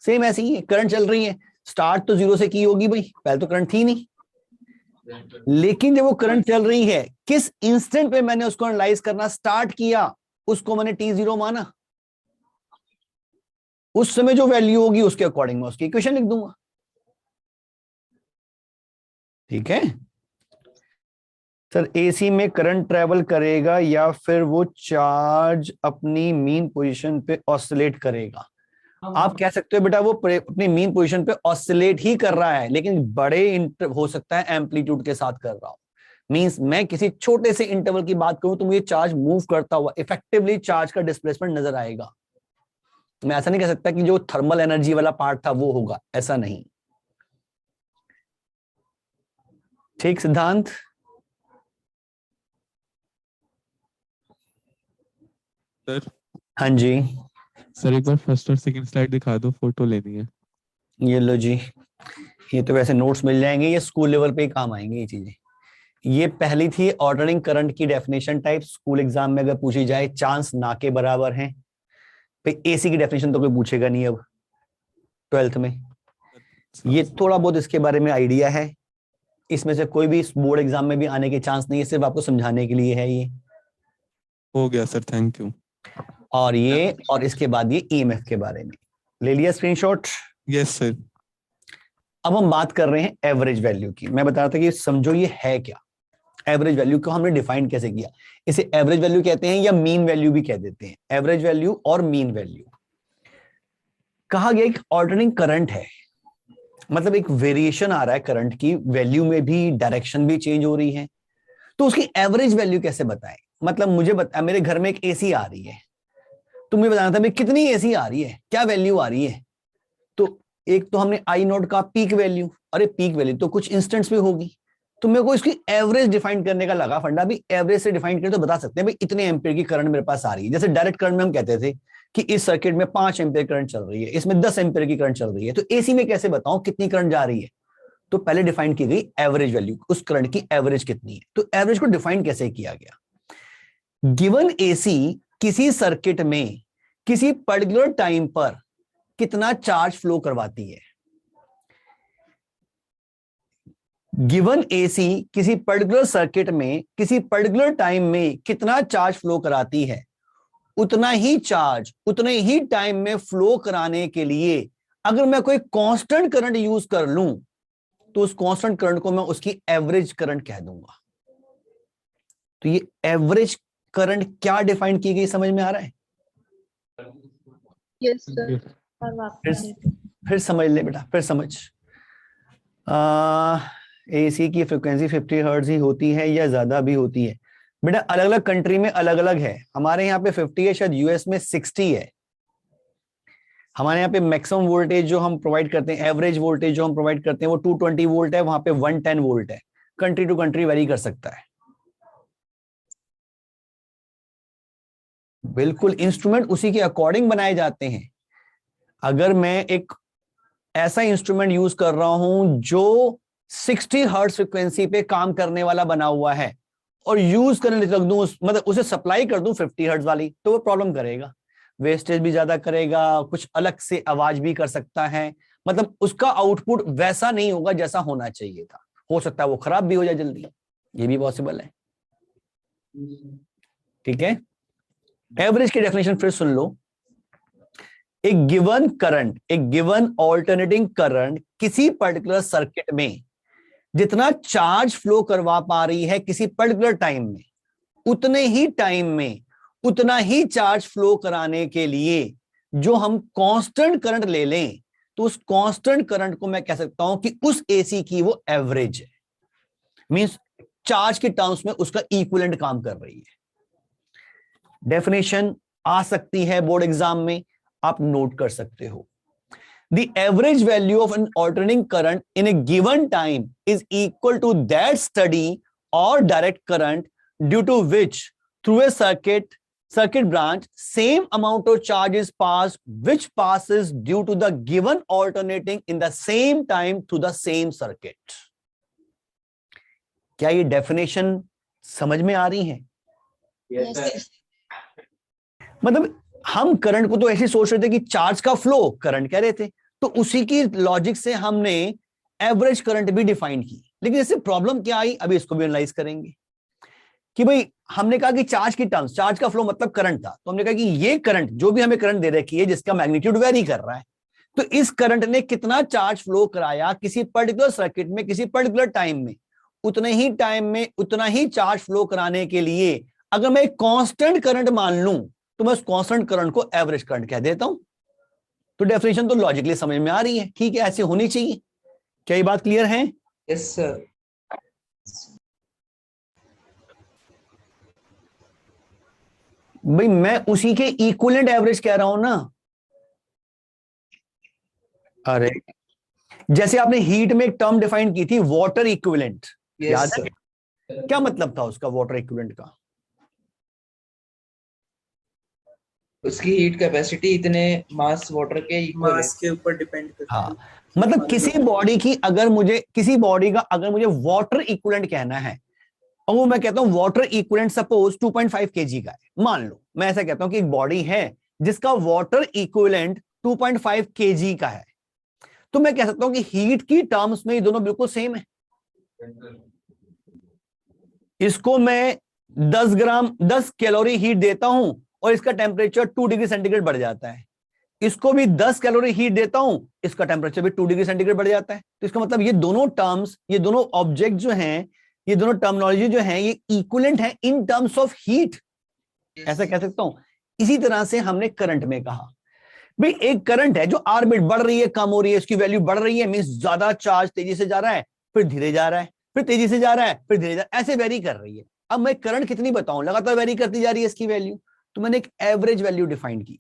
सेम ऐसे ही है, करंट चल रही है, स्टार्ट तो 0 से की होगी भाई, पहले तो करंट थी नहीं, लेकिन जब वो करंट चल रही है किस इंस्टेंट पे मैंने उसको एनालाइज करना स्टार्ट किया उसको मैंने t0 माना। उस समय जो वैल्यू होगी उसके अकॉर्डिंग मैं उसकी इक्वेशन लिख दूंगा। ठीक है सर, एसी में करंट ट्रेवल करेगा या फिर वो चार्ज अपनी मीन पोजीशन पे ऑसिलेट करेगा? आप कह सकते हो बेटा वो अपनी मीन पोजीशन पे ऑसिलेट ही कर रहा है, लेकिन बड़े हो सकता है एम्पलीट्यूड के साथ कर रहा हूं। मींस मैं किसी छोटे से इंटरवल की बात करूं तो मुझे चार्ज मूव करता हुआ इफेक्टिवली चार्ज का डिस्प्लेसमेंट नजर आएगा। मैं ऐसा नहीं कह सकता कि जो थर्मल एनर्जी वाला पार्ट था वो होगा, ऐसा नहीं। ठीक सिद्धांत? सर हाँ जी। सर एक बार फर्स्ट और सेकंड स्लाइड दिखा दो, फोटो लेनी है। ये लो जी, ये तो वैसे नोट्स मिल जाएंगे, ये स्कूल लेवल पे ही काम आएंगे ये चीजें। ये पहली थी ऑर्डरिंग करंट की डेफिनेशन टाइप, स्कूल एग्जाम में अगर पूछी जाए चांस ना के बराबर हैं। फिर एसी की डेफिनेशन तो कोई पूछेगा नहीं अब 12th में। ये थोड़ा बहुत इसके बारे में आइडिया है, इसमें से कोई भी बोर्ड एग्जाम में भी आने के चांस नहीं है, सिर्फ आपको समझाने के लिए है ये। हो गया सर, थैंक यू। और ये और इसके बाद ये ईएमएफ के बारे में ले लिया स्क्रीनशॉट? Yes sir. अब हम बात कर रहे हैं एवरेज वैल्यू की। मैं बता रहा था कि समझो ये है क्या, एवरेज वैल्यू को हमने डिफाइन कैसे किया। इसे एवरेज वैल्यू कहते हैं या मीन वैल्यू भी कह देते हैं, एवरेज वैल्यू और मीन वैल्यू। कहा गया एक ऑल्टरनेटिंग करंट है, मतलब एक वेरिएशन आ रहा है करंट की वैल्यू में भी, डायरेक्शन भी चेंज हो रही है, तो उसकी एवरेज वैल्यू कैसे बताएं। मतलब मुझे बता, मेरे घर में एक एसी आ रही है, तो मुझे बताना था भाई कितनी एसी आ रही है, क्या वैल्यू आ रही है। तो एक तो हमने आई नोट का पीक वैल्यू, अरे पीक वैल्यू तो कुछ इंस्टेंट्स में होगी, तो मेरे को इसकी एवरेज डिफाइन करने का लगा फंडा भी, एवरेज से डिफाइन करें तो बता सकते हैं भाई इतने एम्पीयर की करंट मेरे पास आ रही है। जैसे डायरेक्ट करंट में हम कहते थे कि इस सर्किट में 5 एम्पीयर करंट चल रही है, इसमें 10 एम्पीयर की करंट चल रही है, तो एसी में कैसे बताऊं कितनी करंट जा रही है। तो पहले डिफाइन की गई एवरेज वैल्यू, उस करंट की एवरेज कितनी है। तो एवरेज को डिफाइन कैसे किया गया, गिवन एसी किसी सर्किट में किसी पर्टिकुलर टाइम पर कितना चार्ज फ्लो करवाती है। गिवन एसी किसी पर्टिकुलर सर्किट में किसी पर्टिकुलर टाइम में कितना चार्ज फ्लो कराती है, उतना ही चार्ज उतने ही टाइम में फ्लो कराने के लिए अगर मैं कोई कांस्टेंट करंट यूज कर लूं, तो उस कांस्टेंट करंट को मैं उसकी एवरेज करंट कह दूंगा। तो ये एवरेज करंट क्या डिफाइन की गई, समझ में आ रहा है? Yes sir. फिर समझ ले बेटा, फिर समझ। एसी की फ्रिक्वेंसी 50 हर्ट्ज ही होती है या ज्यादा भी होती है? बेटा अलग अलग कंट्री में अलग अलग है, हमारे यहाँ पे 50 है, शायद यूएस में 60 है। हमारे यहाँ पे मैक्सिमम वोल्टेज जो हम प्रोवाइड करते हैं, एवरेज वोल्टेज जो हम प्रोवाइड करते हैं वो 220 वोल्ट है, वहां पे 110 वोल्ट है। कंट्री टू कंट्री वेरी कर सकता है। बिल्कुल इंस्ट्रूमेंट उसी के अकॉर्डिंग बनाए जाते हैं। अगर मैं एक ऐसा इंस्ट्रूमेंट यूज कर रहा हूं जो 60 हर्ट्ज फ्रीक्वेंसी पे काम करने वाला बना हुआ है और यूज करने लग दूं, मतलब उसे सप्लाई कर दूं 50 हर्ट्ज वाली, तो वो प्रॉब्लम करेगा, वेस्टेज भी ज्यादा करेगा, कुछ अलग से आवाज भी कर सकता है, मतलब उसका आउटपुट वैसा नहीं होगा जैसा होना चाहिए था। हो सकता है वो खराब भी हो जाए जल्दी, ये भी पॉसिबल है। ठीक है, एवरेज की डेफिनेशन फिर सुन लो। एक गिवन करंट, एक गिवन ऑल्टरनेटिंग करंट किसी पर्टिकुलर सर्किट में जितना चार्ज फ्लो करवा पा रही है किसी पर्टिकुलर टाइम में, उतने ही टाइम में उतना ही चार्ज फ्लो कराने के लिए जो हम कांस्टेंट करंट ले लें, तो उस कांस्टेंट करंट को मैं कह सकता हूं कि उस एसी की वो एवरेज है, मींस चार्ज के टर्म्स में उसका इक्विवेलेंट काम कर रही है। डेफिनेशन आ सकती है बोर्ड एग्जाम में, आप नोट कर सकते हो। The average value of an alternating current in a given time is equal to that steady or direct current due to which through a circuit branch same amount of charge is passed which passes due to the given alternating in the same time to the same circuit। क्या ये डेफिनेशन समझ में आ रही है? Yes, मतलब हम करंट को तो ऐसे सोच रहे थे कि चार्ज का फ्लो करंट कह रहे थे, तो उसी की लॉजिक से हमने एवरेज करंट भी डिफाइन की। लेकिन इससे प्रॉब्लम क्या आई, अभी इसको भी एनालाइज करेंगे कि भाई हमने कहा कि चार्ज की टर्म्स, चार्ज का फ्लो मतलब करंट था, तो हमने कहा कि ये करंट जो भी हमें करंट दे रखी है जिसका मैग्नीट्यूड वेरी कर रहा है, तो इस करंट ने कितना चार्ज फ्लो कराया किसी पर्टिकुलर सर्किट में किसी पर्टिकुलर टाइम में, उतने ही टाइम में उतना ही चार्ज फ्लो कराने के लिए अगर मैं एक कांस्टेंट करंट मान लूं तो मैं उस कांस्टेंट करंट को एवरेज करंट कह देता हूं। तो डेफिनेशन तो लॉजिकली समझ में आ रही है, ठीक है, ऐसे होनी चाहिए। क्या ये बात क्लियर है? Yes sir. भाई मैं उसी के इक्विवेलेंट एवरेज कह रहा हूं ना। अरे जैसे आपने हीट में एक टर्म डिफाइन की थी वाटर इक्विवेलेंट, याद है? क्या मतलब था उसका वाटर इक्विवेलेंट का? उसकी हीट कैपेसिटी इतने मास वाटर के इक्वल है। मास के ऊपर डिपेंड करता है। हाँ, मतलब किसी बॉडी की अगर मुझे किसी बॉडी का अगर मुझे वाटर इक्विवेलेंट कहना है, और वो मैं कहता हूं वाटर इक्विवेलेंट सपोज 2.5 केजी का है, मान लो मैं ऐसा कहता हूं कि एक बॉडी है जिसका वाटर इक्विवेलेंट 2.5 केजी का है, तो मैं कह सकता हूं कि हीट की टर्म्स में ये दोनों बिल्कुल सेम है। इसको मैं 10 कैलोरी हीट देता हूं और इसका टेम्परेचर 2 डिग्री सेंटीग्रेड बढ़ जाता है, इसको भी 10 कैलोरी हीट देता हूं, इसका टेम्परेचर भी 2 डिग्री सेंटीग्रेड बढ़ जाता है। तो इसका मतलब ये दोनों टर्म्स, ये दोनों ऑब्जेक्ट जो हैं, ये दोनों टर्मिनोलॉजी जो है, ये इक्विवेलेंट है इन टर्म्स ऑफ हीट, ऐसा कह सकता हूं। इसी तरह से हमने करंट में कहा, भाई एक करंट है जो आर्बिट बढ़ रही है, कम हो रही है, इसकी वैल्यू बढ़ रही है, मींस ज्यादा चार्ज तेजी से जा रहा है, फिर धीरे जा रहा है, फिर तेजी से जा रहा है, फिर धीरे जा रहा है, ऐसे वेरी कर रही है। अब मैं करंट कितनी बताऊं, लगातार वेरी करती जा रही है इसकी वैल्यू, तो मैंने एक एवरेज वैल्यू डिफाइन की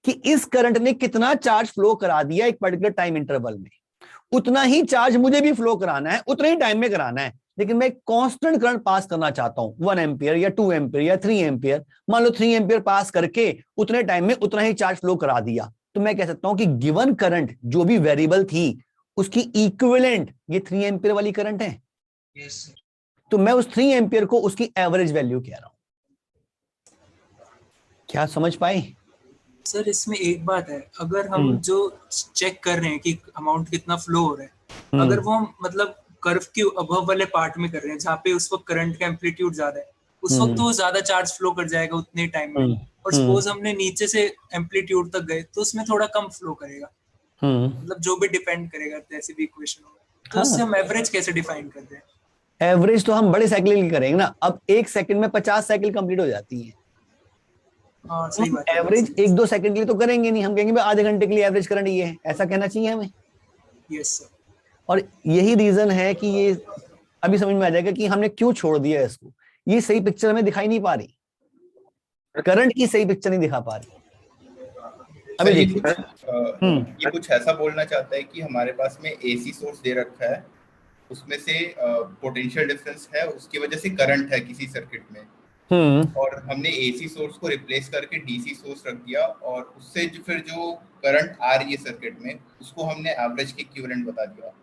कि इस करंट ने कितना चार्ज फ्लो करा दिया एक पर्टिकुलर टाइम इंटरवल में, उतना ही चार्ज मुझे भी फ्लो कराना है, उतने ही टाइम में कराना है, लेकिन मैं कांस्टेंट करंट पास करना चाहता हूं, 1 एम्पियर या 2 एम्पियर या 3 एम्पियर। मान लो 3 एम्पियर पास करके उतने टाइम में उतना ही चार्ज फ्लो करा दिया, तो मैं कह सकता हूं कि गिवन करंट जो भी वेरिएबल थी उसकी इक्विवेलेंट ये 3 एम्पियर वाली करंट है। तो मैं उस 3 एम्पियर को उसकी एवरेज वैल्यू कह रहा हूं। क्या समझ पाए? सर इसमें एक बात है, अगर हम जो चेक कर रहे हैं कि अमाउंट कितना फ्लो हो रहा है, अगर वो हम मतलब कर्व के अबव वाले पार्ट में कर रहे हैं जहाँ पे उस वक्त करंट का एम्पलीट्यूड ज्यादा है, उस वक्त तो वो ज्यादा चार्ज फ्लो कर जाएगा उतने टाइम में, और सपोज हमने नीचे से एम्पलीट्यूड तक गए तो उसमें थोड़ा कम फ्लो करेगा, मतलब जो भी डिपेंड करेगा जैसे भी इक्वेशन हो। तो उससे हम एवरेज कैसे डिफाइन करते हैं? एवरेज तो हम बड़े साइकिल की करेंगे ना, अब 1 सेकंड में 50 साइकिल कंप्लीट हो जाती है। हाँ सही बात है। एवरेज 1-2 सेकंड के लिए तो करेंगे नहीं, हम कहेंगे भाई आधे घंटे के लिए एवरेज करंट ये है, ऐसा कहना चाहिए हमें। Yes sir. और यही रीजन है कि ये अभी समझ में आ जाएगा कि हमने क्यों छोड़ दिया इसको, ये सही पिक्चर हमें दिखाई नहीं पा रही, करंट की सही पिक्चर नहीं दिखा पा रही। अभी ये कुछ ऐसा बोलना चाहता है कि हमारे पास में एसी सोर्स दे रखा है, उसमें से पोटेंशियल डिफरेंस है, उसकी वजह से करंट है किसी सर्किट में, और हमने एसी सोर्स को रिप्लेस करके डीसी सोर्स रख दिया, और उससे जो फिर जो करंट आ रही है सर्किट में उसको हमने एवरेज के इक्विवेलेंट बता दिया।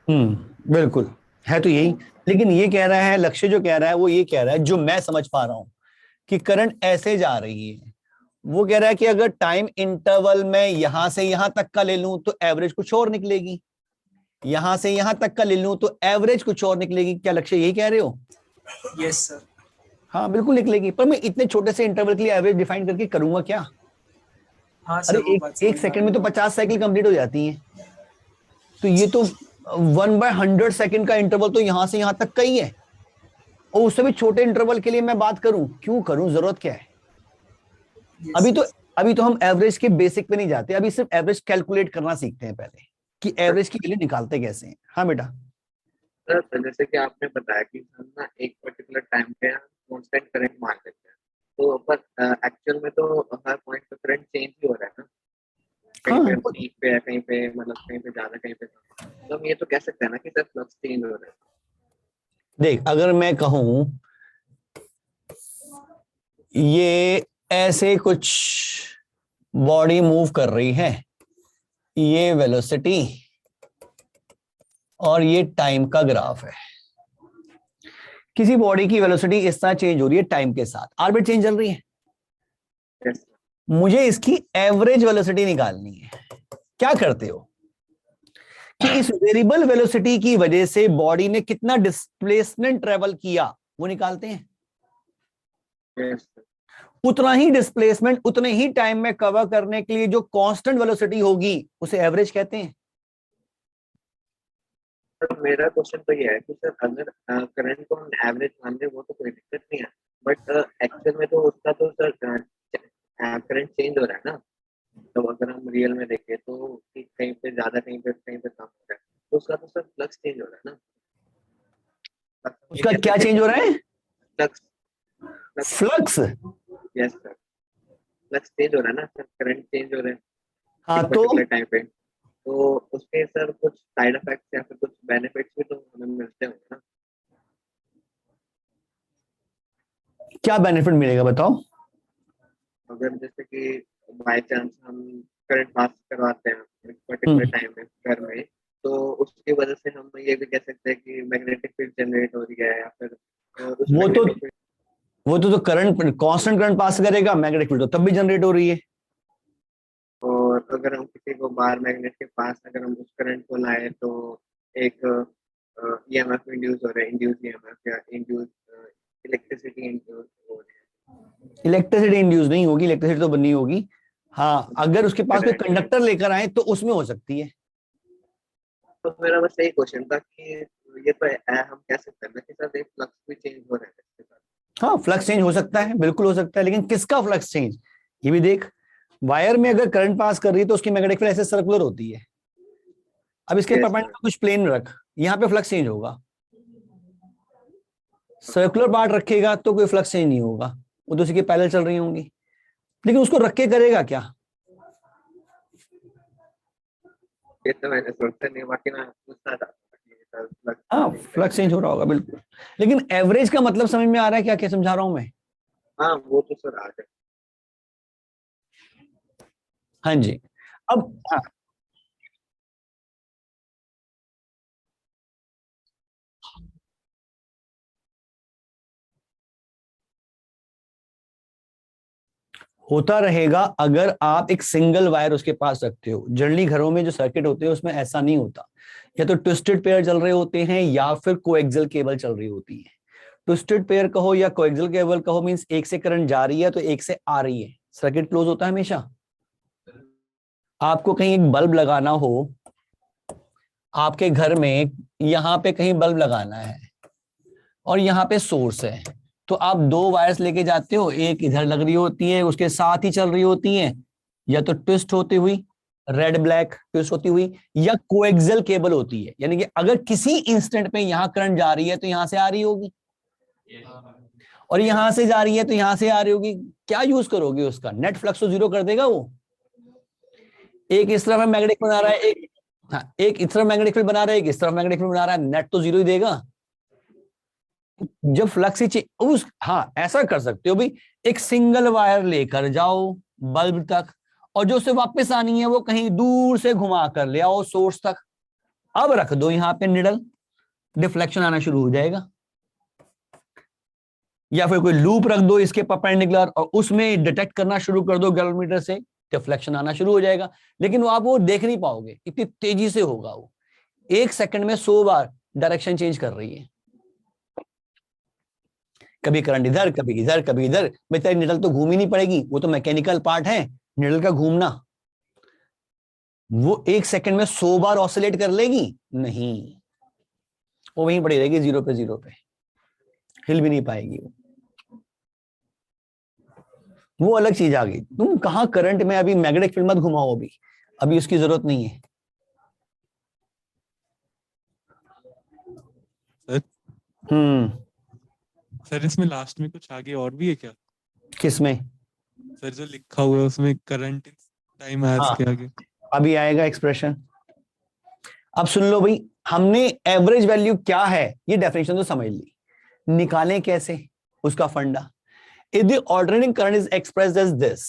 बिल्कुल है तो यही, लेकिन ये कह रहा है, लक्ष्य जो कह रहा है वो ये कह रहा है, जो मैं समझ पा रहा हूं कि करंट ऐसे जा रही है, वो कह रहा है कि अगर टाइम इंटरवल में यहां से यहां तक का ले लूं तो एवरेज कुछ और निकलेगी, यहां से यहां तक का ले लूं तो एवरेज कुछ और निकलेगी। क्या लक्ष्य यही कह रहे हो? Yes sir. हाँ बिल्कुल निकलेगी, पर मैं इतने छोटे से इंटरवल के लिए एवरेज डिफाइन करके करूंगा क्या? हाँ सर, अरे एक सेकंड में तो 50 साइकिल कंप्लीट हो जाती है, तो ये तो 1/100 सेकंड का इंटरवल तो यहां से यहां तक का ही है, और उससे भी छोटे इंटरवल के लिए मैं बात करूं, क्यों करूं, जरूरत क्या है? अभी तो हम एवरेज के बेसिक पे नहीं जाते, अभी सिर्फ एवरेज कैलकुलेट करना सीखते हैं पहले कि एवरेज की वैल्यू निकालते कैसे हैं। हाँ बेटा। सर जैसे कि आपने बताया कि हम ना एक पर्टिकुलर टाइम पे कांस्टेंट करंट मान लेते हैं, तो पर एक्चुअल में तो हर पॉइंट पे करंट चेंज ही हो रहा है ना, कहीं पे पीक पे है, कहीं पे मतलब कहीं पे ज्यादा, कहीं पे कम, तो हम ये तो कह सकते हैं ना कि सर फ्लक्स चेंज हो रहा है। देख, अगर मैं कहूं ये ऐसे कुछ बॉडी मूव कर रही है, ये वेलोसिटी और ये टाइम का ग्राफ है, किसी बॉडी की वेलोसिटी इस तरह चेंज हो रही है टाइम के साथ, आर्बिट चेंज चल रही है, मुझे इसकी एवरेज वेलोसिटी निकालनी है। क्या करते हो कि इस वेरिएबल वेलोसिटी की वजह से बॉडी ने कितना डिस्प्लेसमेंट ट्रेवल किया वो निकालते हैं, उतना ही डिस्प्लेसमेंट उतने ही टाइम में कवर करने के लिए जो कांस्टेंट वेलोसिटी होगी उसे एवरेज कहते हैं। तो मेरा क्वेश्चन तो ये है कि सर अगर करंट को हम एवरेज मान लें वो तो कोई दिक्कत नहीं है, बट एक्चुअल में तो उसका तो सर करंट चेंज हो रहा है ना, तो अगर हम रियल में देखें तो कहीं पे ज्यादा, कहीं पे कम हो रहा है, तो उसका तो सर फ्लक्स चेंज हो रहा है ना। उसका क्या चेंज हो रहा है? Flux. Flux? Yes sir, flux change हो रहा है ना सर, करंट चेंज हो रहा है। हाँ तो टाइम पे तो उसके सर कुछ साइड इफेक्ट्स या फिर कुछ बेनिफिट्स भी तो हमें मिलते होंगे ना। क्या बेनिफिट मिलेगा बताओ? अगर जैसे कि बाय चांस हम करंट पास करवाते हैं एक पर्टिकुलर टाइम में घर में, तो उसकी वजह से हम ये भी कह सकते हैं कि मैग्नेटिक फील्ड जनरेट हो रही है, या फिर उस वो तो करंट कांस्टेंट करंट पास करेगा, मैग्नेटिक फील्ड तो तब भी जनरेट हो रही है। और अगर हम किसी को बार मैग्नेट के पास अगर हम उस करंट को लाए तो एक ईएमएफ इंड्यूस हो रहा है, इंड्यूस ईएमएफ या इंड्यूस इलेक्ट्रिसिटी इंड्यूस हो रही है। इलेक्ट्रिसिटी इंड्यूस नहीं होगी, इलेक्ट्रिसिटी तो बनी होगी। हाँ, अगर उसके पास कोई कंडक्टर लेकर आए तो उसमें हो सकती है। तो मेरा बस यही क्वेश्चन था कि ये तो हम कह सकते हैं ना कि सर एक फ्लक्स भी चेंज हो रहा है इसके साथ। हाँ, फ्लक्स चेंज हो सकता है, बिल्कुल हो सकता है, लेकिन किसका फ्लक्स चेंज ये भी देख। वायर में अगर करंट पास कर रही है तो उसकी मैग्नेटिक फील्ड ऐसे सर्कुलर होती है। अब इसके परपेंडिकुलर कुछ प्लेन रख, यहाँ पे फ्लक्स चेंज होगा। सर्कुलर पार्ट रखेगा तो कोई फ्लक्स चेंज नहीं होगा, वो तो उसी के पैरेलल चल रही होंगी। लेकिन उसको रख के करेगा क्या? ये तो मैंने सोचा नहीं, बाकी मैं पूछना था। हाँ, फ्लक्स चेंज हो रहा होगा बिल्कुल, लेकिन एवरेज का मतलब समझ में आ रहा है क्या क्या समझा रहा हूं मैं? हाँ, वो तो सर आ जाए। हाँ जी। अब हाँ, होता रहेगा अगर आप एक सिंगल वायर उसके पास रखते हो। जनरली घरों में जो सर्किट होते हैं उसमें ऐसा नहीं होता, या तो ट्विस्टेड पेयर चल रहे होते हैं या फिर कोएक्सियल केबल चल रही होती है। ट्विस्टेड पेयर कहो या कोएक्सियल केबल कहो, मींस एक से करंट जा रही है तो एक से आ रही है, सर्किट क्लोज होता है हमेशा। आपको कहीं एक बल्ब लगाना हो, आपके घर में यहाँ पे कहीं बल्ब लगाना है और यहाँ पे सोर्स है, तो आप दो वायर्स लेके जाते हो, एक इधर लग रही होती है उसके साथ ही चल रही होती है, या तो ट्विस्ट होती हुई रेड ब्लैक ट्विस्ट होती हुई, या कोएक्सियल केबल होती है। यानी कि अगर किसी इंस्टेंट पे यहां करंट जा रही है तो यहां से आ रही होगी, और यहां से जा रही है तो यहां से आ रही होगी। क्या यूज करोगे उसका? नेट फ्लक्स तो जीरो कर देगा वो। एक इस तरफ मैग्नेटिक बना रहा है, एक इस तरफ मैग्नेटिक फील्ड बना रहा है, एक इस तरफ मैग्नेटिक फील्ड बना रहा है, नेट तो जीरो ही देगा जब फ्लक्स ही उस। हाँ, ऐसा कर सकते हो भी, एक सिंगल वायर लेकर जाओ बल्ब तक, और जो उसे वापस आनी है वो कहीं दूर से घुमा कर ले आओ सोर्स तक। अब रख दो यहाँ पे निडल, डिफ्लेक्शन आना शुरू हो जाएगा। या फिर कोई लूप रख दो इसके परपेंडिकुलर और उसमें डिटेक्ट करना शुरू कर दो गैलोमीटर से, डिफ्लेक्शन आना शुरू हो जाएगा। लेकिन वो आप वो देख नहीं पाओगे, इतनी तेजी से होगा वो। 1 सेकंड में 100 बार डायरेक्शन चेंज कर रही है, कभी करंट इधर कभी इधर कभी इधर। बेचारी निडल तो घूम ही नहीं पड़ेगी, वो तो मैकेनिकल पार्ट है निडल का घूमना। वो 1 सेकंड में 100 बार ऑसिलेट कर लेगी? नहीं, वो वहीं पड़ी रहेगी जीरो पे, हिल भी नहीं पाएगी वो अलग चीज आ गई। तुम कहां करंट में अभी मैग्नेटिक फील्ड मत घुमाओ, अभी उसकी जरूरत नहीं है। सर इसमें लास्ट में कुछ आगे और भी है क्या? किसमें? सर जो लिखा हुआ है उसमें करंट टाइम एज के आगे अभी आएगा एक्सप्रेशन। अब सुन लो भाई, हमने एवरेज वैल्यू क्या है ये डेफिनेशन तो समझ ली, निकालें कैसे उसका फंडा। If the alternating current is expressed as this,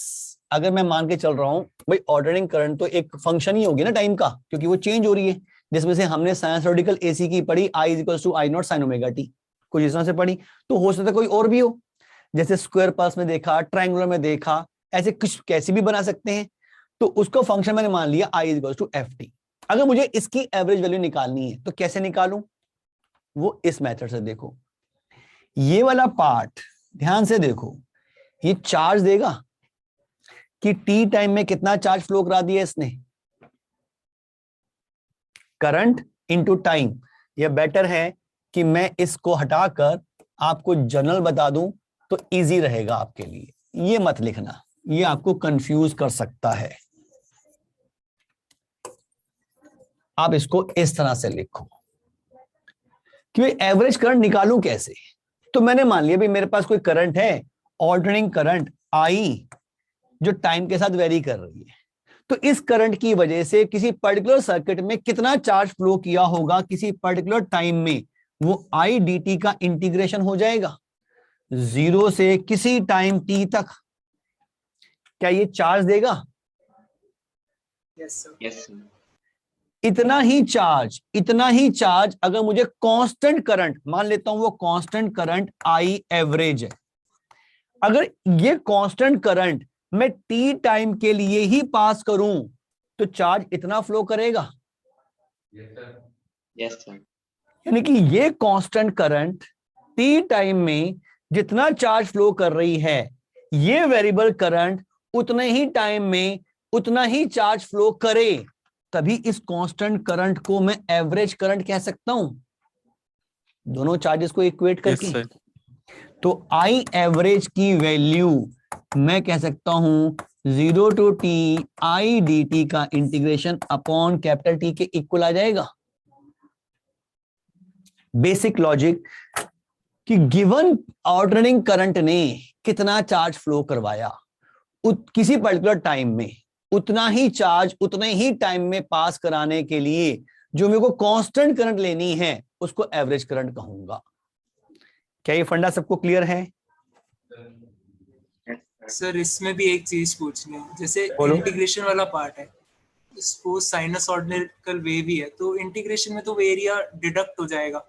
अगर मैं मान के चल रहा हूं भाई ऑल्टरनेटिंग करंट तो एक फंक्शन ही होगी ना टाइम का, क्योंकि वो चेंज हो रही है, जिसमें से हमने साइनसोइडल एसी की पढ़ी, I = I0 sin omega t, कुछ इस तरह से पढ़ी। तो हो सकता है कोई और भी हो, जैसे स्क्वायर पल्स में देखा, ट्रायंगुलर में देखा, ऐसे कुछ कैसे भी बना सकते हैं। तो उसको फंक्शन मैंने मान लिया I = ft। अगर मुझे इसकी एवरेज वैल्यू निकालनी है तो कैसे निकालूं? वो इस मेथड से देखो, ये वाला पार्ट ध्यान से देखो, ये चार्ज देगा कि t टाइम में कितना चार्ज फ्लो करा दिया इसने, करंट इनटू टाइम। यह बेटर है कि मैं इसको हटाकर आपको जनरल बता दूं तो इजी रहेगा आपके लिए। ये मत लिखना, ये आपको कंफ्यूज कर सकता है। आप इसको इस तरह से लिखो कि एवरेज करंट निकालूं कैसे। तो मैंने मान लिया भाई मेरे पास कोई करंट है, ऑल्टरनेटिंग करंट I, जो टाइम के साथ वेरी कर रही है। तो इस करंट की वजह से किसी पर्टिकुलर सर्किट में कितना चार्ज फ्लो किया होगा किसी पर्टिकुलर टाइम में, वो I dt का इंटीग्रेशन हो जाएगा 0 से किसी टाइम t तक। क्या ये चार्ज देगा? Yes sir. Yes sir. इतना ही चार्ज अगर मुझे कांस्टेंट करंट मान लेता हूं, वो कांस्टेंट करंट आई एवरेज है, अगर ये कांस्टेंट करंट मैं टी टाइम के लिए ही पास करूं तो चार्ज इतना फ्लो करेगा? Yes sir. यानी कि ये कांस्टेंट करंट टी टाइम में जितना चार्ज फ्लो कर रही है, ये वेरिएबल करंट उतने ही टाइम में उतना ही चार्ज फ्लो करे, तभी इस कांस्टेंट करंट को मैं एवरेज करंट कह सकता हूं, दोनों चार्जेस को इक्वेट करके। Yes, तो आई एवरेज की वैल्यू मैं कह सकता हूं 0 to t I D T का इंटीग्रेशन अपॉन कैपिटल टी के इक्वल आ जाएगा। बेसिक लॉजिक कि गिवन ऑल्टरनेटिंग करंट ने कितना चार्ज फ्लो करवाया किसी पर्टिकुलर टाइम में, उतना ही चार्ज उतने ही टाइम में पास कराने के लिए जो मेरे को कांस्टेंट करंट लेनी है उसको एवरेज करंट कहूंगा। क्या ये फंडा सबको क्लियर है? सर इसमें भी एक चीज पूछनी है, जैसे बोलो। इंटीग्रेशन वाला पार्ट है, सपोज साइनसॉइडल वेव ही है तो इंटीग्रेशन में तो एरिया डिडक्ट हो जाएगा,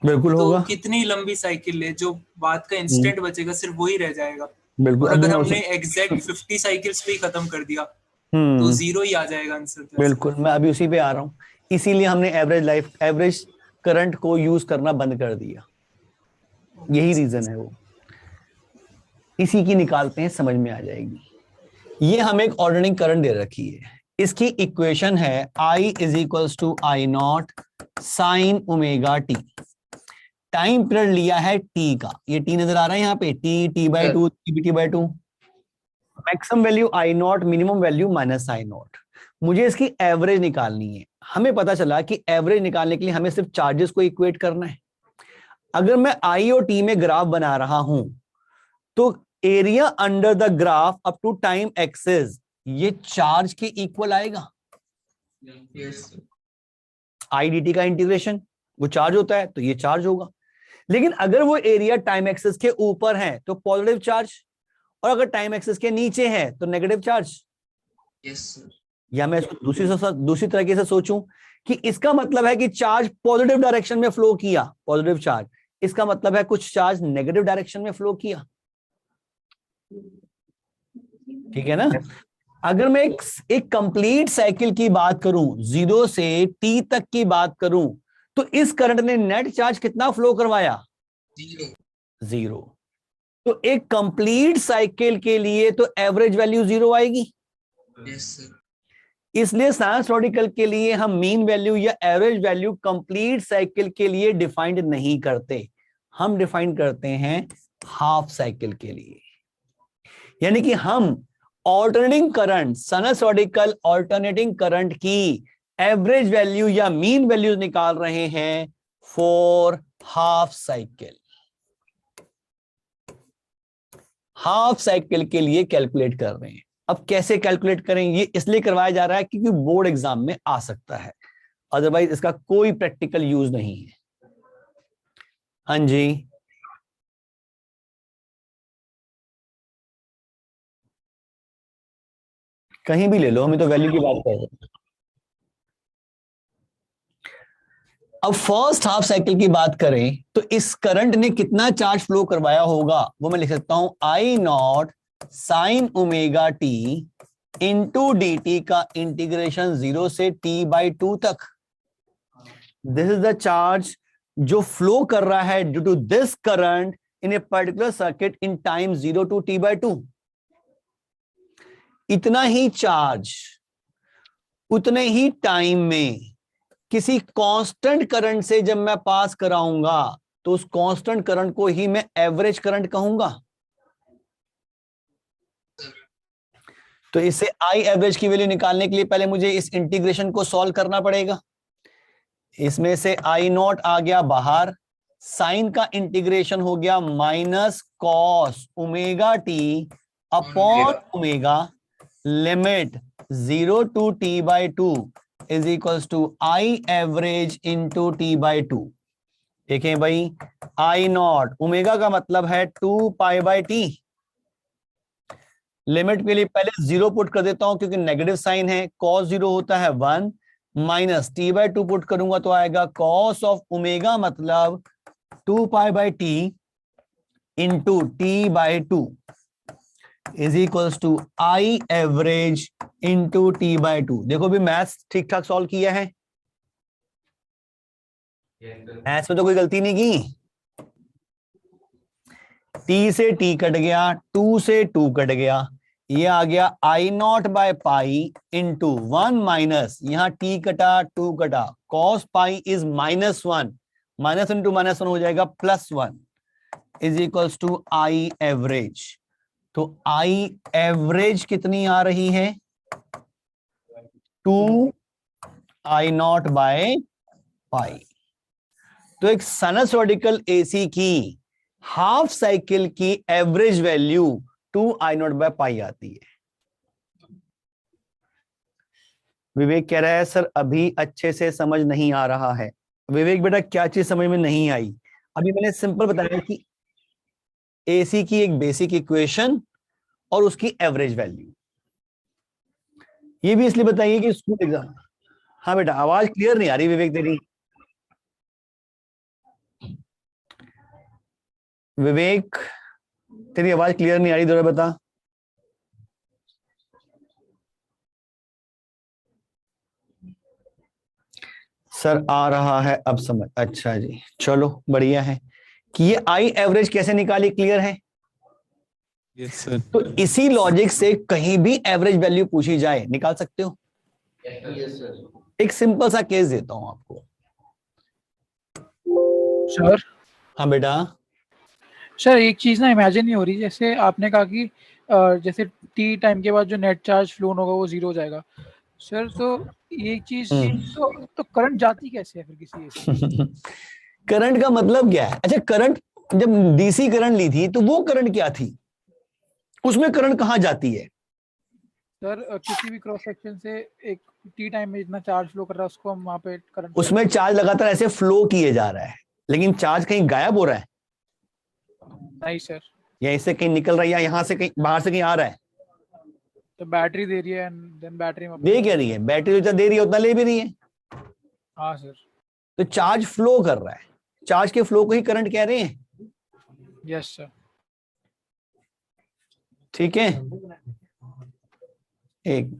बिल्कुल तो होगा। कितनी लंबी साइकिल ले, जो बाद का इंस्टेंट बचेगा सिर्फ वही रह जाएगा। बिल्कुल। और अगर हमने एग्जैक्ट 50 साइकिल्स पे ही खत्म कर दिया तो 0 ही आ जाएगा आंसर। बिल्कुल, मैं अभी उसी पे आ रहा हूं, इसीलिए हमने एवरेज करंट को यूज करना बंद कर दिया, यही रीजन है वो। इसी की निकालते हैं, समझ में आ जाएगी। ये हमें एक ऑर्डिनरी करंट दे रखी है, इसकी इक्वेशन है I is equals to I naught sine omega T. Time period लिया है टी का, ये टी नजर आ रहा है यहाँ पे, टी/2 टी/2। Maximum value I naught, minimum value minus I naught. मुझे इसकी एवरेज निकालनी है। हमें पता चला कि एवरेज निकालने के लिए हमें सिर्फ चार्जेस को इक्वेट करना है। अगर मैं आई और टी में ग्राफ बना रहा हूं तो area under the graph up to time axis ये चार्ज के इक्वल आएगा। आई डी टी का इंटीग्रेशन वो चार्ज होता है तो ये चार्ज होगा, लेकिन अगर वो एरिया टाइम एक्सिस के ऊपर है तो पॉजिटिव चार्ज, और अगर टाइम एक्सिस के नीचे है तो नेगेटिव चार्ज। या मैं इसको दूसरी तरीके से सोचूं कि इसका मतलब है कि चार्ज पॉजिटिव डायरेक्शन में फ्लो किया, पॉजिटिव चार्ज, इसका मतलब है कुछ चार्ज नेगेटिव डायरेक्शन में फ्लो किया। ठीक है ना? अगर मैं एक कंप्लीट साइकिल की बात करूं, 0 से t तक की बात करूं, तो इस करंट ने नेट चार्ज कितना फ्लो करवाया? 0। तो एक कंप्लीट साइकिल के लिए तो एवरेज वैल्यू 0 आएगी। इसलिए साइनसॉइडल के लिए हम मीन वैल्यू या एवरेज वैल्यू कंप्लीट साइकिल के लिए डिफाइंड नहीं करते, हम डिफाइन करते हैं हाफ साइकिल के लिए। यानी कि हम alternating current, sinusoidal alternating current की एवरेज वैल्यू या मीन वैल्यू निकाल रहे हैं for half cycle. Half cycle के लिए कैलकुलेट कर रहे हैं। अब कैसे कैलकुलेट करें, ये इसलिए करवाया जा रहा है क्योंकि बोर्ड एग्जाम में आ सकता है, अदरवाइज इसका कोई प्रैक्टिकल यूज नहीं है। हाँ जी, कहीं भी ले लो, हमें तो वैल्यू की बात कर रहे हैं। अब फर्स्ट हाफ साइकिल की बात करें तो इस करंट ने कितना चार्ज फ्लो करवाया होगा वो मैं लिख सकता हूं I naught sine omega T into D T का इंटीग्रेशन 0 से t/2 तक। दिस इज द चार्ज जो फ्लो कर रहा है due to this current in a particular circuit in time 0 to t/2। इतना ही चार्ज उतने ही टाइम में किसी कांस्टेंट करंट से जब मैं पास कराऊंगा तो उस कांस्टेंट करंट को ही मैं एवरेज करंट कहूंगा। तो इससे आई एवरेज की वैल्यू निकालने के लिए पहले मुझे इस इंटीग्रेशन को सॉल्व करना पड़ेगा। इसमें से आई नॉट आ गया बाहर, साइन का इंटीग्रेशन हो गया minus cos omega T upon omega, limit 0 to t/2 is equals to I average into t/2। देखें भाई, आई नॉट ओमेगा का मतलब है 2π/t, लिमिट के लिए पहले 0 पुट कर देता हूं क्योंकि नेगेटिव साइन है, cos 0 होता है 1 माइनस t/2 पुट करूंगा तो आएगा cos ऑफ ओमेगा मतलब 2π/t into t/2 is equals to I average into t/2। देखो भी मैथ्स ठीक ठाक सॉल्व किया है, मैथ्स में तो कोई गलती नहीं की। t से t कट गया, 2 से 2 कट गया, ये आ गया I0/π इंटू 1 माइनस, यहां t कटा 2 कटा, cos π इज -1, माइनस इंटू -1 हो जाएगा +1 is equals to I average. तो I एवरेज कितनी आ रही है 2 I0/π। तो एक साइनसॉइडिकल एसी की हाफ साइकिल की एवरेज वैल्यू 2 I0/π आती है। विवेक कह रहा है सर अभी अच्छे से समझ नहीं आ रहा है। विवेक बेटा क्या चीज समझ में नहीं आई? अभी मैंने सिंपल बताया कि एसी की एक बेसिक इक्वेशन और उसकी एवरेज वैल्यू। ये भी इसलिए बताइए कि स्कूल एग्जाम। हाँ बेटा आवाज क्लियर नहीं आ रही विवेक तेरी। विवेक तेरी आवाज क्लियर नहीं आ रही, दोबारा बता। सर आ रहा है अब समझ। अच्छा जी चलो बढ़िया है कि ये आई एवरेज कैसे निकाली, क्लियर है? Yes sir. तो इसी लॉजिक से कहीं भी एवरेज वैल्यू पूछी जाए निकाल सकते हो। Yes sir. एक सिंपल सा केस देता हूं आपको। सर हाँ बेटा। सर एक चीज ना इमेजिन नहीं हो रही, जैसे आपने कहा कि जैसे टी टाइम के बाद जो नेट चार्ज फ्लो होगा वो 0 हो जाएगा सर, तो ये चीज तो करंट जाती कैसे है फिर किसी करंट का मतलब क्या है? अच्छा करंट जब डीसी करंट ली थी तो वो करंट क्या थी, उसमें करंट कहां जाती है? सर किसी भी क्रॉस सेक्शन से एक टी टाइम में इतना चार्ज फ्लो कर रहा है उसको हम वहां पे करंट, उसमें चार्ज लगातार ऐसे फ्लो किए जा रहा है लेकिन चार्ज कहीं गायब हो रहा है? नहीं सर। या इससे कहीं निकल रहा है या यहां से कहीं बाहर से कहीं आ रहा है? तो बैटरी दे रही है एंड देन बैटरी में दे क्या रही है? बैटरी जितना दे रही है उतना ले भी रही है। हाँ सर। तो चार्ज फ्लो कर रहा है, चार्ज के फ्लो को ही करंट कह रहे हैं। Yes sir. ठीक है एक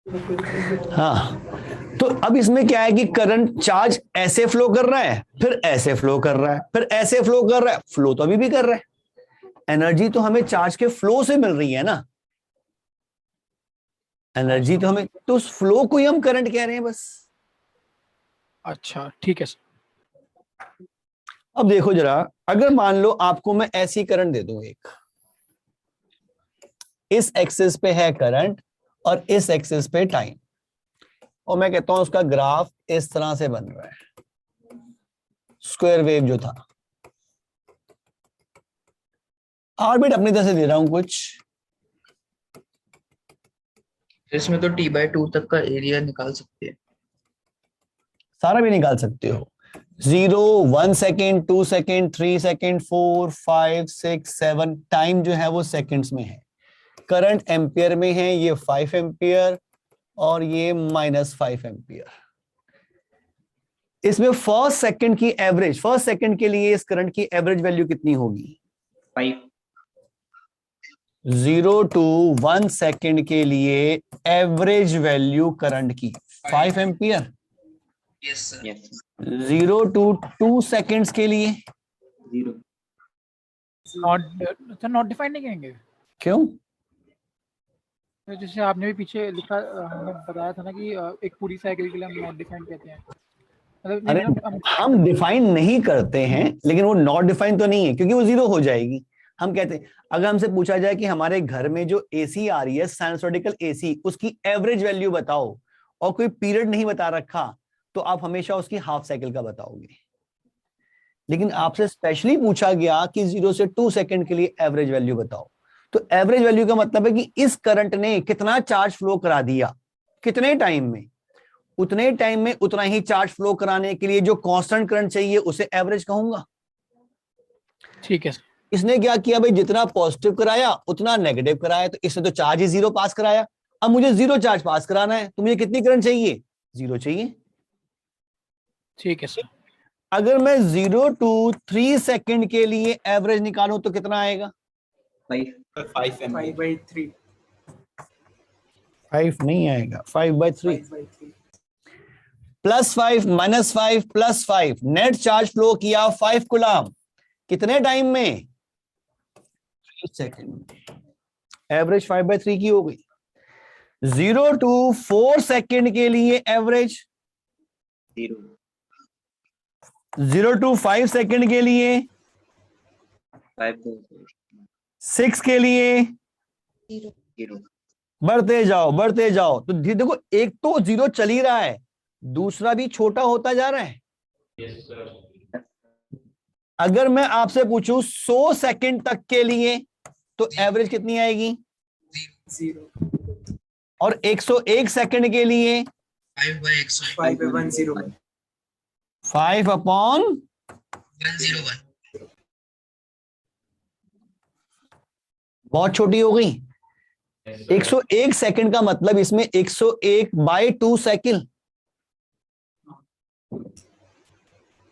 हाँ, तो अब इसमें क्या है कि करंट चार्ज ऐसे फ्लो कर रहा है, फिर ऐसे फ्लो कर रहा है, फिर ऐसे फ्लो कर रहा है, फ्लो तो अभी भी कर रहा है। एनर्जी तो हमें चार्ज के फ्लो से मिल रही है ना, एनर्जी तो हमें, तो उस फ्लो को ही हम करंट कह रहे हैं बस। अच्छा ठीक है सर। अब देखो जरा, अगर मान लो आपको मैं ऐसी करंट दे दूं, एक इस एक्सिस पे है करंट और इस एक्सिस पे टाइम, और मैं कहता हूं उसका ग्राफ इस तरह से बन रहा है, स्क्वायर वेव जो था। ऑर्बिट अपनी तरह से दे रहा हूं कुछ, इसमें तो t/2 तक का एरिया निकाल सकते हैं, सारा भी निकाल सकते हो। 0, 1 सेकेंड, 2 सेकेंड, 3 सेकेंड, 4, 5, 6, 7, टाइम जो है वो सेकेंड्स में है। करंट एम्पियर में है, ये 5 एम्पियर और ये -5 एम्पियर। इसमें फर्स्ट सेकंड की एवरेज, फर्स्ट सेकंड के लिए इस करंट की एवरेज वैल्यू कितनी होगी? 5। 0 to 1 सेकंड के लिए एवरेज वैल्यू करंट की 5 ampere. Yes sir. 0 to 2 seconds के लिए 0। नॉट डिफाइन नहीं कहेंगे? क्यों? तो जैसे आपने भी पीछे लिखा, हमने बताया था ना कि एक पूरी साइकिल के लिए हम नॉट डिफाइन कहते हैं। मतलब अरे हम डिफाइन नहीं करते हैं, लेकिन वो नॉट डिफाइन तो नहीं है क्योंकि वो 0 हो जाएगी। हम कहते हैं, अगर हमसे पूछा जाए कि हमारे घर में जो एसी आ रही है, साइनसॉइडिकल एसी, उसकी एवरेज वैल्यू बताओ, और कोई पीरियड नहीं बता रखा, तो आप हमेशा उसकी हाफ साइकिल का बताओगे। लेकिन आपसे स्पेशली पूछा गया कि 0 से 2 सेकंड के लिए एवरेज वैल्यू बताओ, तो एवरेज वैल्यू का मतलब है कि इस करंट ने कितना चार्ज फ्लो करा दिया, कितने टाइम में, उतने टाइम में उतना ही चार्ज फ्लो कराने के लिए जो कांस्टेंट करंट चाहिए उसे एवरेज कहूंगा। ठीक है सर। इसने क्या किया भाई, जितना पॉजिटिव कराया उतना नेगेटिव कराया, तो इसने तो चार्ज ही 0 पास कराया। अब मुझे 0 चार्ज पास कराना है, तो मुझे कितनी करंट चाहिए? 0 चाहिए। ठीक है सर। अगर मैं 0 to 3 सेकंड के लिए एवरेज निकालूं तो कितना आएगा? 5/3 5 नहीं आएगा, 5/3 +5 -5 +5 नेट चार्ज फ्लो किया 5 कूलम। कितने टाइम में? 3 सेकंड। एवरेज 5/3 की हो गई। 0 to 4 सेकंड के लिए एवरेज 0 to 5 सेकंड के लिए 6 के लिए 0 बढ़ते जाओ बढ़ते जाओ। तो देखो, एक तो 0 चल ही रहा है, दूसरा भी छोटा होता जा रहा है। अगर मैं आपसे पूछूं 100 सेकंड तक के लिए तो एवरेज कितनी आएगी? 0 और 101 सेकंड के लिए 5/101 5/101 बहुत छोटी हो गई। 101 सेकंड का मतलब इसमें 101/2 सेकंड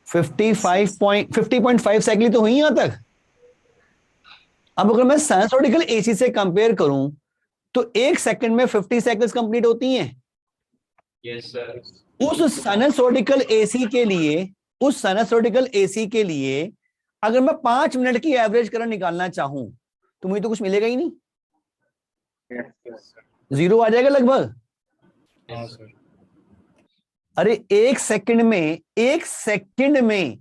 50.5 सेकंड तो हुई यहां तक। अब अगर मैं साइनसॉइडिकल एसी से कंपेयर करूं तो 1 सेकंड में 50 सेकंड्स कंप्लीट होती हैं। Yes sir. उस साइनसॉइडिकल एसी के लिए अगर मैं 5 मिनट की एवरेज करंट निकालना चाहूं तो मुझे तो कुछ मिलेगा ही नहीं, 0 आ जाएगा लगभग। अरे 1 सेकंड में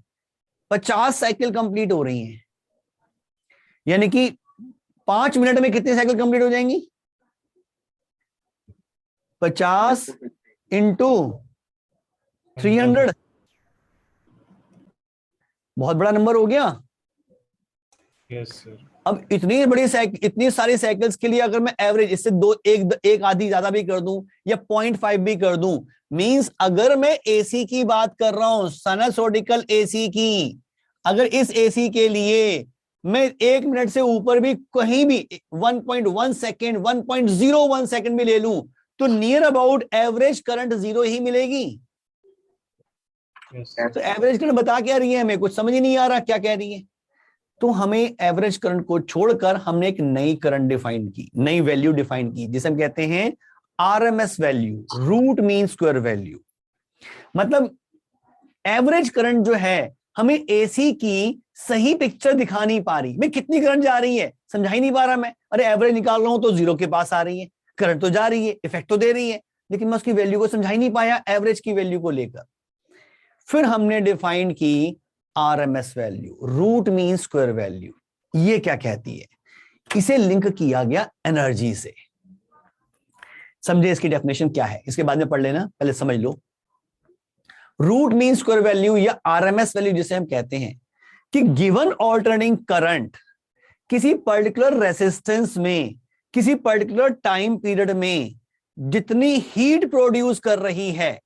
50 साइकिल कंप्लीट हो रही हैं, यानी कि 5 मिनट में कितनी साइकिल कंप्लीट हो जाएंगी? 50 इंटू 300, बहुत बड़ा नंबर हो गया। Yes sir. अब इतनी सारी साइकिल्स के लिए अगर मैं एवरेज इससे एक आधी ज्यादा भी कर दूं या 0.5 भी कर दूं, मींस अगर मैं एसी की बात कर रहा हूं, साइनसॉइडिकल एसी की, अगर इस एसी के लिए मैं 1 मिनट से ऊपर भी कहीं भी 1.1 सेकेंड 1.01 सेकेंड भी ले लूं तो नियर अबाउट एवरेज करंट 0 ही मिलेगी। तो एवरेज करंट बता क्या रही है हमें? कुछ समझ ही नहीं आ रहा क्या कह रही है। तो हमें एवरेज करंट को छोड़कर हमने एक नई करंट डिफाइन की, नई वैल्यू डिफाइन की, जिसे हम कहते हैं RMS value, root mean square value. मतलब एवरेज करंट जो है हमें एसी की सही पिक्चर दिखा नहीं पा रही। मैं कितनी करंट जा रही है समझा ही नहीं पा रहा मैं। अरे एवरेज निकाल रहा हूं तो 0 के पास आ रही है, करंट तो जा रही है, इफेक्ट तो दे रही है, लेकिन मैं उसकी वैल्यू को समझा ही नहीं पाया एवरेज की वैल्यू को लेकर। फिर हमने डिफाइन की RMS value, root mean square value. ये क्या कहती है? इसे लिंक किया गया एनर्जी से। समझे इसकी डेफिनेशन क्या है, इसके बाद में पढ़ लेना, पहले समझ लो। रूट मीन स्क्वायर वैल्यू या आरएमएस वैल्यू जिसे हम कहते हैं कि गिवन ऑल्टरनेटिंग करंट किसी पर्टिकुलर रेसिस्टेंस में किसी पर्टिकुलर टाइम पीरियड में जितनी हीट प्रोड्यूस कर रही है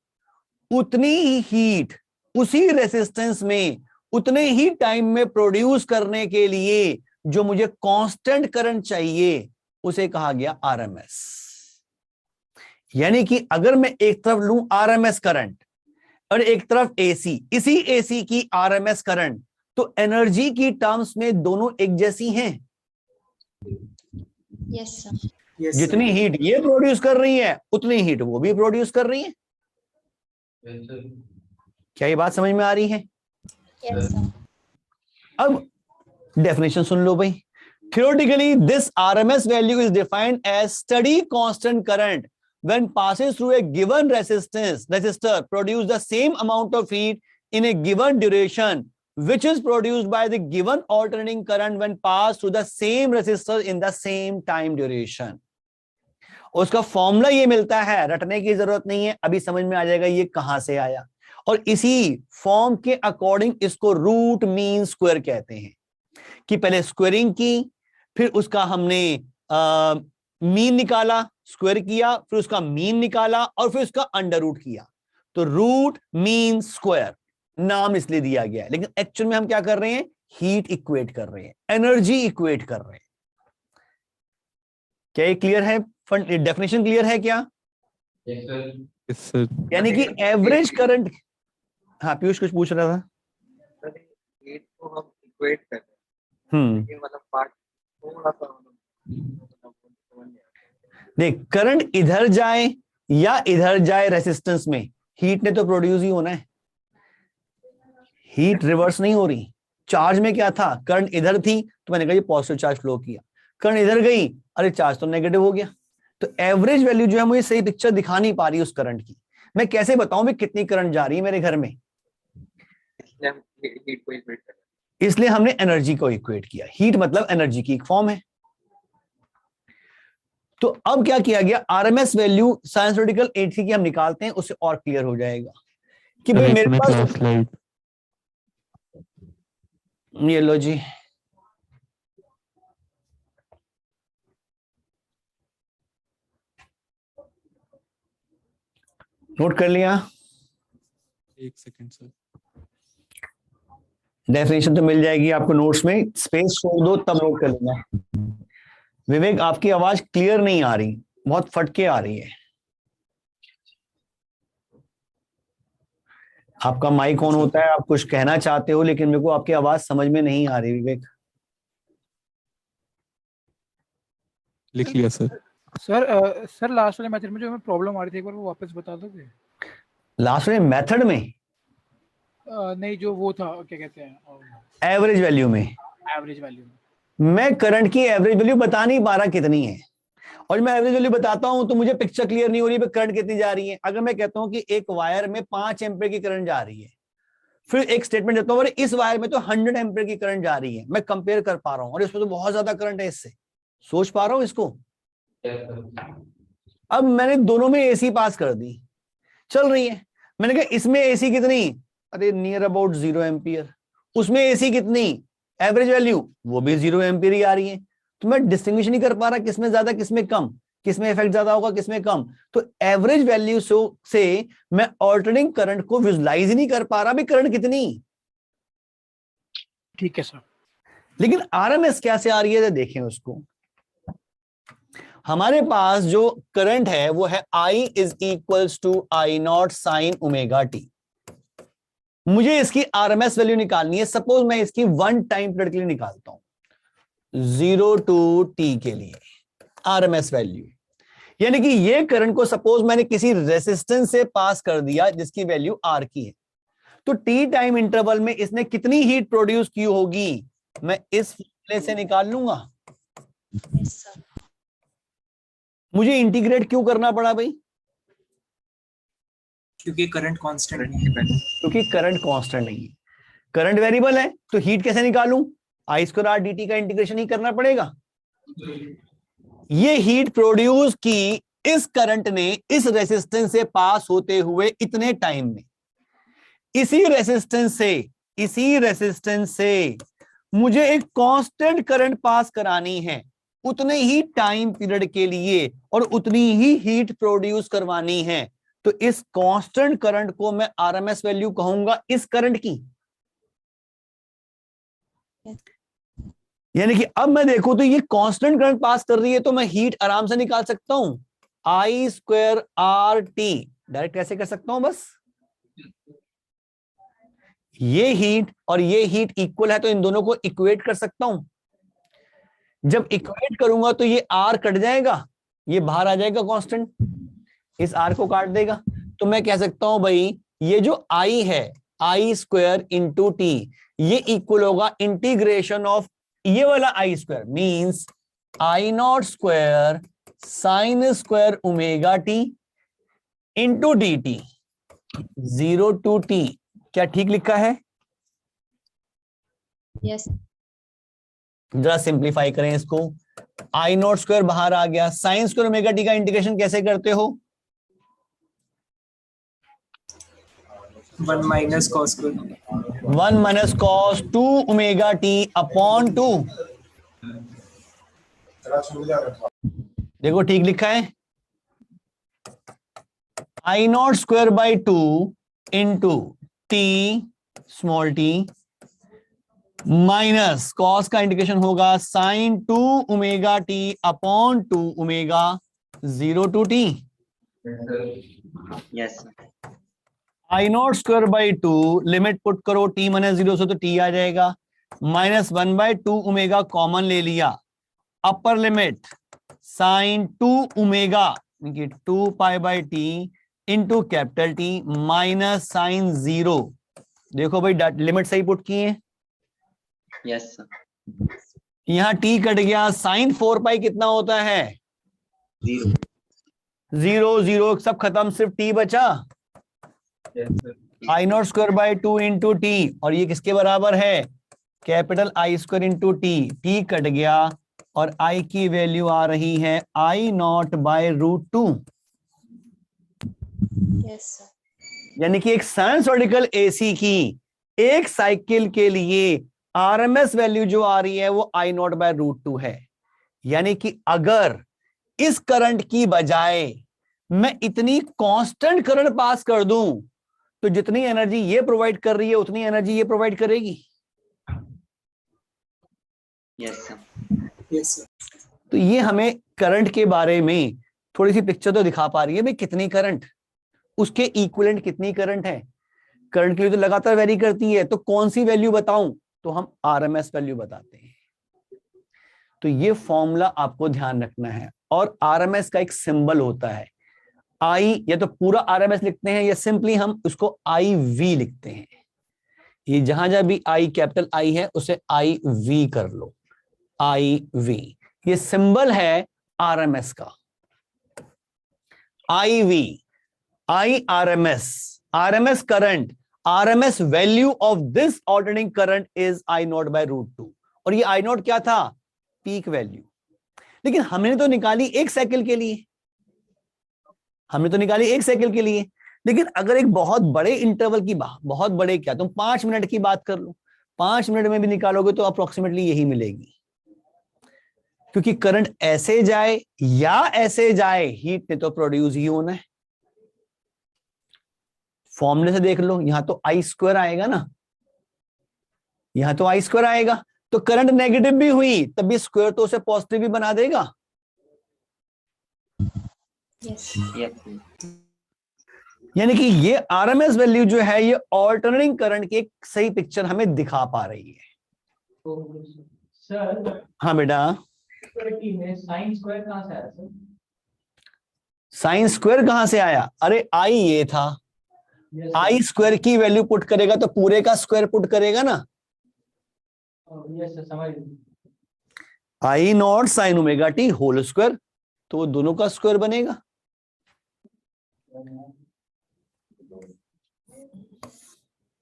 उतनी ही हीट उसी रेसिस्टेंस में उतने ही टाइम में प्रोड्यूस करने के लिए जो मुझे कांस्टेंट करंट चाहिए उसे कहा गया आरएमएस। यानी कि अगर मैं एक तरफ लूं आरएमएस करंट और एक तरफ एसी, इसी एसी की आरएमएस करंट, तो एनर्जी की टर्म्स में दोनों एक जैसी हैं। Yes sir. जितनी हीट ये प्रोड्यूस कर रही है उतनी हीट वो भी प्रोड्यूस कर रही है। क्या ये बात समझ में आ रही है? Yes sir. अब डेफिनेशन सुन लो भाई। Theoretically, this RMS value is defined as steady constant current when passes through a given resistor produce the same amount of heat in a given duration, which is produced by the given alternating current when passed through the same resistor in the same time duration. उसका फॉर्मूला ये मिलता है, रटने की जरूरत नहीं है, अभी समझ में आ जाएगा ये कहां से आया। और इसी फॉर्म के अकॉर्डिंग इसको रूट मीन स्क्वायर कहते हैं कि पहले स्क्वायरिंग की, फिर उसका हमने मीन निकाला, स्क्वायर किया, फिर उसका मीन निकाला और फिर उसका अंडर रूट किया। तो रूट मीन स्क्वायर नाम इसलिए दिया गया है, लेकिन एक्चुअल में हम क्या कर रहे हैं, हीट इक्वेट कर रहे हैं, एनर्जी इक्वेट कर रहे हैं। क्या ये क्लियर है? डेफिनेशन क्लियर है क्या? Yes, sir. यानी कि एवरेज करंट, हाँ पीयूष कुछ पूछ रहा था। सर हीट को हम इक्वेट कर रहे हैं, लेकिन मतलब पार्ट थोड़ा सा देख, करंट इधर जाए या इधर जाए रेसिस्टेंस में, हीट ने तो प्रोड्यूस ही होना है, हीट रिवर्स नहीं हो रही। चार्ज में क्या था, करंट इधर थी तो मैंने कहा ये पॉजिटिव चार्ज फ्लो किया, करंट इधर गई, अरे चार्ज तो नेगेटिव हो गया। तो एवरेज वैल्यू जो है मुझे सही पिक्चर दिखा नहीं पा रही उस करंट की, मैं कैसे बताऊं भी कितनी करंट जा रही है मेरे घर में, इसलिए हमने एनर्जी को इक्वेट किया। हीट मतलब एनर्जी की एक फॉर्म है। तो अब क्या किया गया, आरएमएस वैल्यू साइंसोटिकल एसी की हम निकालते हैं, उससे और क्लियर हो जाएगा कि भाई मेरे पास, ये लो जी, नोट कर लिया? एक सेकंड सर। डेफिनेशन तो मिल जाएगी आपको नोट्स में, स्पेस छोड़ दो तब नोट कर लेना। विवेक आपकी आवाज क्लियर नहीं आ रही, बहुत फटके आ रही है। आपका माइक ऑन होता है, आप कुछ कहना चाहते हो, लेकिन मेरे को आपकी आवाज समझ में नहीं आ रही विवेक। लिख लिया सर। सर लास्ट वाले मेथड में जो हमें प्रॉब्लम आ रही थी, एक बार वो वापस बता दोगे? लास्ट वाले मेथड में नहीं, जो वो था क्या कहते हैं, एवरेज वैल्यू में, एवरेज वैल्यू में मैं करंट की एवरेज वैल्यू बता नहीं पा रहा कितनी है, और मैं एवरेज वैल्यू बताता हूं तो मुझे पिक्चर क्लियर नहीं हो रही है करंट कितनी जा रही है। अगर मैं कहता हूं कि एक वायर में 5 एम्पीयर की करंट जा रही है, फिर एक स्टेटमेंट देता हूं इस वायर में तो 100 एम्पीयर की करंट जा रही है, मैं कंपेयर कर पा रहा हूं और इसमें तो बहुत ज्यादा करंट है, इससे सोच पा रहा हूं इसको। अब मैंने दोनों में एसी पास कर दी, चल रही है, मैंने कहा इसमें एसी कितनी, अरे नियर अबाउट 0 एम्पीयर, उसमें एसी कितनी, एवरेज वैल्यू वो भी 0 एम्पीयर ही आ रही है। तो मैं डिस्टिंग्विश नहीं कर पा रहा किसमें ज्यादा किसमें कम, किसमें इफेक्ट ज्यादा होगा किसमें कम। तो एवरेज वैल्यू से मैं ऑल्टरनेटिंग करंट को विजुलाइज ही नहीं कर पा रहा भी करंट कितनी। ठीक है सर। लेकिन आरएमएस कैसे आ रही है देखें उसको। हमारे पास जो करंट है वो है I is equals to I naught sine omega T. मुझे इसकी आरएमएस वैल्यू निकालनी है। सपोज मैं इसकी 1 टाइम पीरियड के लिए निकालता हूं, 0 to t के लिए आरएमएस वैल्यू, यानी कि ये करंट को सपोज मैंने किसी रेसिस्टेंस से पास कर दिया जिसकी वैल्यू R की है, तो t टाइम इंटरवल में इसने कितनी हीट प्रोड्यूस की होगी मैं इस फॉर्मूले से निकाल लूंगा। मुझे इंटीग्रेट क्यों करना पड़ा भाई? क्योंकि करंट कांस्टेंट नहीं है, क्योंकि करंट कांस्टेंट नहीं है, करंट वेरिएबल है, तो हीट कैसे निकालूं? I स्क्वायर R dt का इंटीग्रेशन ही करना पड़ेगा। ये हीट प्रोड्यूस की इस करंट ने इस रेसिस्टेंस से पास होते हुए इतने टाइम में, इसी रेसिस्टेंस से मुझे एक कांस्टेंट करंट पास करानी है उतने ही टाइम पीरियड के लिए और उतनी ही हीट प्रोड्यूस करवानी है। तो इस कांस्टेंट करंट को मैं आरएमएस वैल्यू कहूंगा इस करंट की। यानी कि अब मैं देखूं तो ये कांस्टेंट करंट पास कर रही है, तो मैं हीट आराम से निकाल सकता हूं, I square R T direct कैसे कर सकता हूं, बस ये हीट और ये हीट इक्वल है तो इन दोनों को इक्वेट कर सकता हूं। जब इक्वेट करूंगा तो ये R कट जाएगा, ये बाहर आ जाएगा कांस्टेंट, इस R को काट देगा, तो मैं कह सकता हूं भाई ये जो I है I स्क्वायर इंटू टी, ये इक्वल होगा इंटीग्रेशन ऑफ ये वाला I square means I not square sine square omega T into D T 0 to t। क्या ठीक लिखा है? यस। जरा सिंप्लीफाई करें इसको, I नॉट स्क्वायर बाहर आ गया, साइन स्क्वायर ओमेगा टी का इंटीग्रेशन कैसे करते हो? 1 minus cos 2 omega T upon 2। देखो ठीक लिखा है, I naught square by 2 into T small T minus cos का इंडिकेशन होगा sine 2 omega T upon 2 omega 0 to T. Yes I naught square by 2 limit put करो टी माइनस 0 से तो टी आ जाएगा, माइनस 1/2 ओमेगा कॉमन ले लिया, upper limit sine 2 omega 2 pi by T into capital T minus sine 0। देखो भाई लिमिट सही पुट की है। यस यहां टी कट गया, साइन 4 पाई कितना होता है? 0 0 सब खत्म, सिर्फ टी बचा। I naught square by 2 into T, और ये किसके बराबर है? Capital I square into T. T cut गया और आई की वैल्यू आ रही है I naught by √2। Yes sir. यानी कि एक साइनसॉइडिकल एसी की एक साइकिल के लिए आरएमएस वैल्यू जो आ रही है वो आई नॉट बाय √2 है। यानी कि अगर इस करंट की बजाय मैं इतनी कांस्टेंट करंट पास कर दूं तो जितनी एनर्जी ये प्रोवाइड कर रही है उतनी एनर्जी ये प्रोवाइड करेगी। Yes sir. Yes sir. तो ये हमें करंट के बारे में थोड़ी सी पिक्चर तो दिखा पा रही है भाई, कितनी करंट, उसके इक्विवेलेंट कितनी करंट है। करंट की वैल्यू तो लगातार वेरी करती है, तो कौन सी वैल्यू बताऊं? तो हम आरएमएस वैल्यू बताते हैं। तो ये फॉर्मूला आपको ध्यान रखना है। और आरएमएस का एक सिंबल होता है आई, या तो पूरा आरएमएस लिखते हैं या सिंपली हम उसको आई वी लिखते हैं। ये जहां जहां भी आई कैपिटल आई है उसे आई वी कर लो, आई वी। ये सिंबल है आरएमएस का, I V, I RMS, RMS current, RMS value of this alternating current is I naught by √2। और ये आई नॉट क्या था? Peak value. लेकिन हमने तो निकाली एक साइकिल के लिए, हमने तो निकाली एक साइकिल के लिए। लेकिन अगर एक बहुत बड़े इंटरवल की बहुत बड़े क्या, तुम 5 मिनट की बात कर लो, 5 मिनट में भी निकालोगे तो अप्रोक्सीमेटली यही मिलेगी। क्योंकि करंट ऐसे जाए या ऐसे जाए, हीट ने तो प्रोड्यूस ही होना है। फॉर्मूले से देख लो, यहां तो आई स्क्वायर आएगा ना, यहां तो आई स्क्वायर आएगा, तो करंट नेगेटिव भी हुई तब भी स्क्वायर तो उसे पॉजिटिव भी बना देगा। यानी कि ये आरएमएस वैल्यू जो है ये ऑल्टरनेटिंग करंट की एक सही पिक्चर हमें दिखा पा रही है। सर हाँ बेटा, साइन स्क्वायर कहाँ से आया सर? साइन स्क्वायर कहां से आया? अरे आई ये था, आई स्क्वायर की वैल्यू पुट करेगा तो पूरे का स्क्वायर पुट करेगा ना। यस सर, समझ गए। I naught sine omega T whole square, तो वो दोनों का स्क्वायर बनेगा।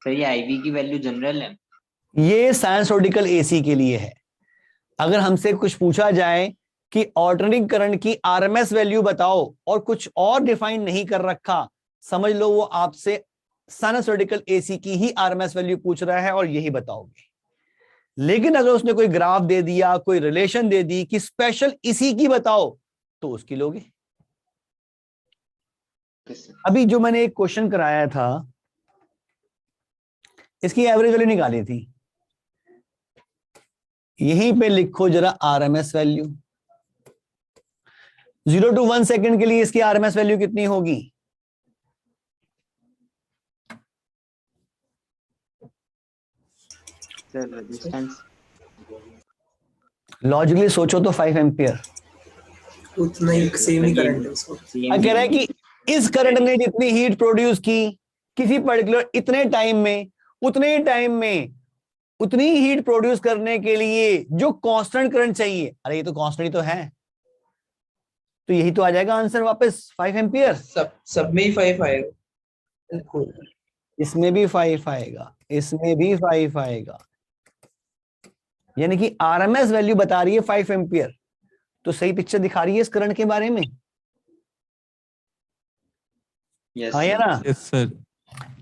सर ये आईवी की वैल्यू जनरल है, ये साइनसॉइडिकल एसी के लिए है। अगर हमसे कुछ पूछा जाए कि ऑल्टरनेटिंग करंट की आरएमएस वैल्यू बताओ और कुछ और डिफाइन नहीं कर रखा, समझ लो वो आपसे साइनसॉइडिकल एसी की ही आरएमएस वैल्यू पूछ रहा है और यही बताओगे। लेकिन अगर उसने कोई ग्राफ दे दिया, कोई रिलेशन दे दी कि स्पेशल इसी की बताओ, तो उसकी लोगे। अभी जो मैंने एक क्वेश्चन कराया था, इसकी एवरेज वैल्यू निकाली थी। यहीं पे लिखो जरा आरएमएस वैल्यू। 0 to 1 सेकेंड के लिए इसकी आरएमएस वैल्यू कितनी होगी? सर रेजिस्टेंस लॉजिकली सोचो तो 5 एम्पियर। उतना ही सेम ही करंट है उसको। कह रहा है कि इस करंट ने जितनी हीट प्रोड्यूस की किसी पर्टिकुलर इतने टाइम में, उतने टाइम में उतनी हीट प्रोड्यूस करने के लिए जो कांस्टेंट करंट चाहिए, अरे ये तो कांस्टेंट ही तो है, तो यही तो आ जाएगा आंसर वापस 5 एम्पियर। सब में ही 5 आएगा, इसमें भी 5 आएगा, इसमें भी 5 आएगा। यानी कि आरएमएस वैल्यू बता रही है 5 एम्पियर, तो सही पिक्चर दिखा रही है इस करंट के बारे में। हाँ या ना? Yes sir.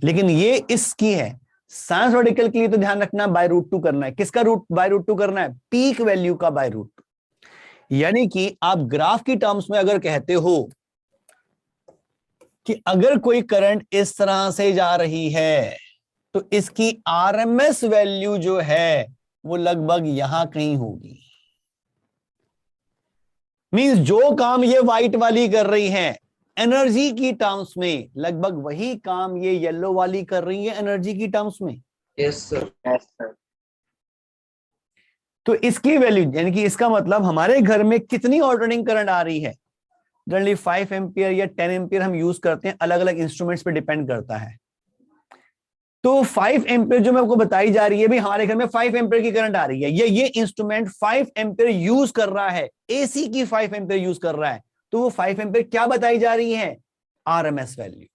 लेकिन ये इसकी है, साइनसॉइडिकल के लिए तो ध्यान रखना बाय √2 करना है। किसका बाय √2 करना है? पीक वैल्यू का बाय √2। यानी कि आप ग्राफ की टर्म्स में अगर कहते हो कि अगर कोई करंट इस तरह से जा रही है तो इसकी आरएमएस वैल्यू जो है वो लगभग यहां कहीं होगी। मींस जो काम ये व्हाइट वाली कर रही है एनर्जी की टर्म्स में, लगभग वही काम ये येलो वाली कर रही है एनर्जी की टर्म्स में। Yes sir. तो इसकी वैल्यू यानी कि इसका मतलब हमारे घर में कितनी ऑल्टरनेटिंग करंट आ रही है, जनरली 5 एम्पियर या 10 एम्पियर हम यूज करते हैं, अलग अलग इंस्ट्रूमेंट्स पे डिपेंड करता है। तो 5 एम्पियर जो मैं आपको बताई जा रही है, भी हमारे घर में 5 एम्पियर की करंट आ रही है, ये इंस्ट्रूमेंट 5 एम्पियर यूज कर रहा है, एसी की 5 एम्पियर यूज कर रहा है, तो वो 5 एम्पियर क्या बताई जा रही है, आरएमएस वैल्यू।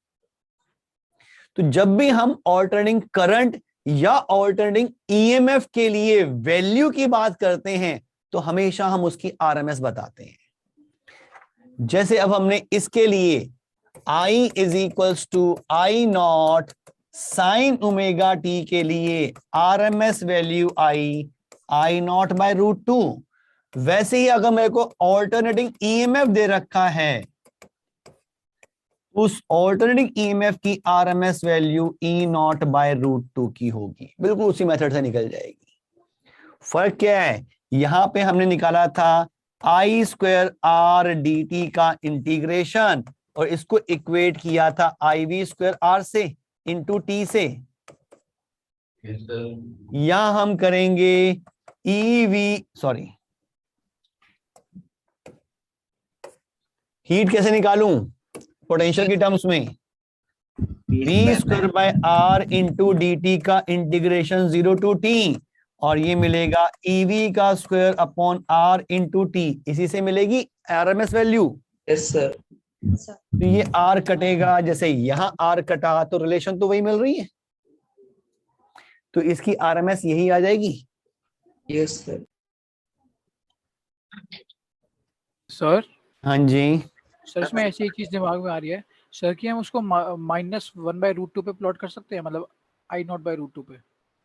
तो जब भी हम ऑल्टरनेटिंग करंट या ऑल्टरनेटिंग ईएमएफ के लिए वैल्यू की बात करते हैं तो हमेशा हम उसकी आरएमएस बताते हैं। जैसे अब हमने इसके लिए I is equals to I naught sine omega T के लिए RMS value I naught by root 2, वैसे ही अगर मेरे को ऑल्टरनेटिंग ईएमएफ दे रखा है, उस ऑल्टरनेटिंग ईएमएफ की RMS value E naught by root 2 की होगी, बिल्कुल उसी मेथड से निकल जाएगी। फर्क क्या है, यहां पे हमने निकाला था आई स्क्वायर आर डी टी का इंटीग्रेशन और इसको इक्वेट किया था आई वी स्क्वायर आर से इंटू टी से। यहां हम करेंगे हीट कैसे निकालूं पोटेंशियल की टर्म्स में, V square by R into D T का इंटीग्रेशन 0 टू टी, और ये मिलेगा ईवी का square upon R into T, इसी से मिलेगी आरएमएस वैल्यू। Yes sir. तो ये आर कटेगा, जैसे यहां आर कटा तो रिलेशन तो वही मिल रही है, तो इसकी आरएमएस यही आ जाएगी। Yes sir. सर हाँ जी सर, इसमें ऐसी एक चीज दिमाग में आ रही है सर कि हम उसको -1/√2 पे प्लॉट कर सकते हैं, मतलब I0/√2 पे,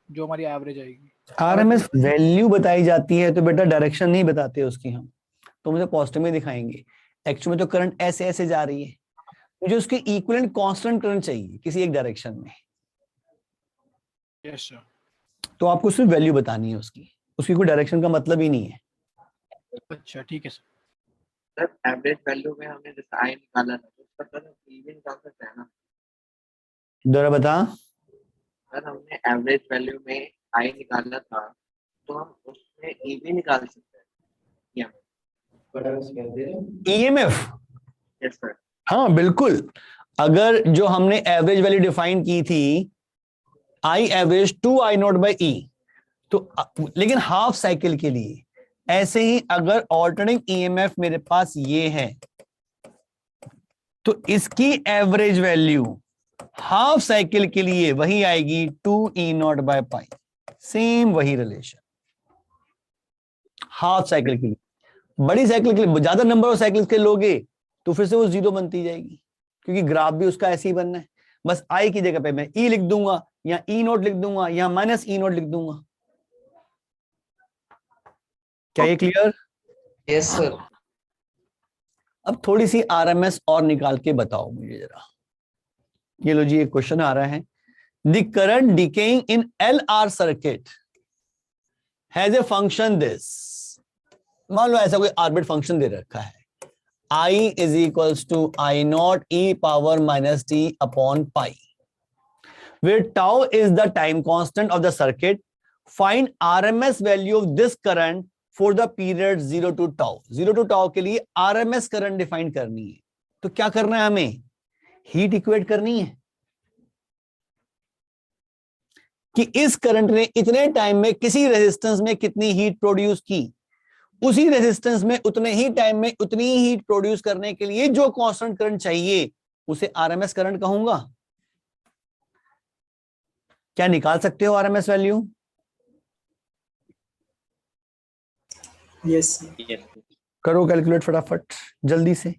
जो हमारी एवरेज आएगी। आरएमएस वैल्यू बताई जाती है तो बेटा डायरेक्शन नहीं बताते उसकी हम, तो मुझे पॉजिटिव में दिखाएंगे। एक्चुअली में तो करंट ऐसे ऐसे जा रही है, मुझे उसके इक्विवेलेंट कांस्टेंट करंट चाहिए किसी एक डायरेक्शन में। Yes sir. तो आपको सिर्फ वैल्यू बतानी है उसकी कोई डायरेक्शन का मतलब ही नहीं है। अच्छा ठीक है सर। सर एवरेज वैल्यू में हमने जैसे आई निकाला था तो उसका सर ईवी निकाल सकते हैं ना? दोबारा बता। सर हमने एवरेज वैल्यू में आई निकाला था तो हम उसमें ईवी निकाल सकते हैं ईएमएफ। Yes sir. हाँ बिल्कुल, अगर जो हमने एवरेज वैल्यू डिफाइन की थी आई एवरेज 2I0/E, तो लेकिन हाफ साइकिल के लिए, ऐसे ही अगर ऑल्टरनेटिंग ईएमएफ मेरे पास ये है तो इसकी एवरेज वैल्यू हाफ साइकिल के लिए वही आएगी 2E0/π, सेम वही रिलेशन हाफ साइकिल के लिए। बड़ी साइकिल के लिए ज्यादा नंबर ऑफ साइकिल्स के लोगे तो फिर से वो 0 बनती जाएगी, क्योंकि ग्राफ भी उसका ऐसे ही बनना है। बस आई की जगह पे मैं ई लिख दूंगा या E0 लिख दूंगा या -E0 लिख दूंगा। क्या ये क्लियर? Yes sir. अब थोड़ी सी आरएमएस और निकाल के बताओ मुझे जरा। ये लो जी, एक क्वेश्चन आ रहा है, the current decaying in LR circuit has a function this. मान लो ऐसा कोई आर्बिट फंक्शन दे रखा है, I is equals to I0 e⁻t upon pi, where tau is the time constant of the circuit. Find RMS value of this current for the period 0 to tau. 0 to tau के लिए RMS करंट डिफाइन करनी है, तो क्या करना है हमें, हीट इक्वेट करनी है कि इस करंट ने इतने टाइम में किसी रेजिस्टेंस में कितनी हीट प्रोड्यूस की, उसी रेजिस्टेंस में उतने ही टाइम में उतनी ही हीट प्रोड्यूस करने के लिए जो कांस्टेंट करंट चाहिए उसे आरएमएस करंट कहूंगा। क्या निकाल सकते हो आरएमएस वैल्यू? यस करो कैलकुलेट फटाफट जल्दी से।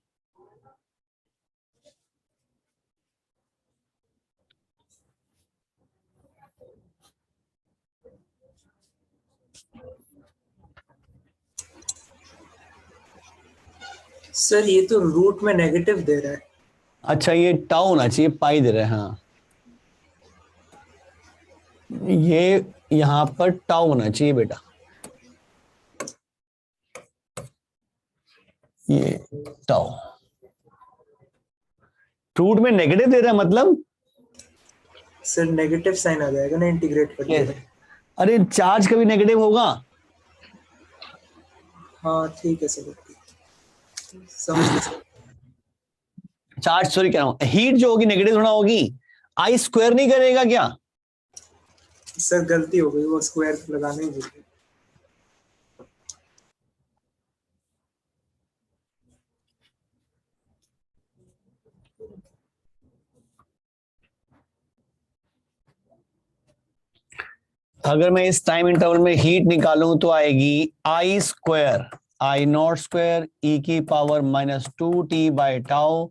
सर ये तो रूट में नेगेटिव दे रहा है। अच्छा ये टाउ होना चाहिए, पाई दे रहे हैं, हाँ ये यहाँ पर टाउ होना चाहिए बेटा, ये टाउ। रूट में नेगेटिव दे रहा है मतलब सर नेगेटिव साइन आ जाएगा ना इंटीग्रेट करके। अरे चार्ज कभी नेगेटिव होगा? हाँ ठीक है सर, समझ गया सर। चार्ज सॉरी कह रहा हूं, हीट जो होगी नेगेटिव थोड़ा होगी, आई स्क्वायर नहीं करेगा क्या? सर गलती हो गई, वो स्क्वायर लगाने ही भूल गए। अगर मैं इस टाइम इंटरवल में हीट निकालूं तो आएगी I square, I naught square E की power -2t by tau,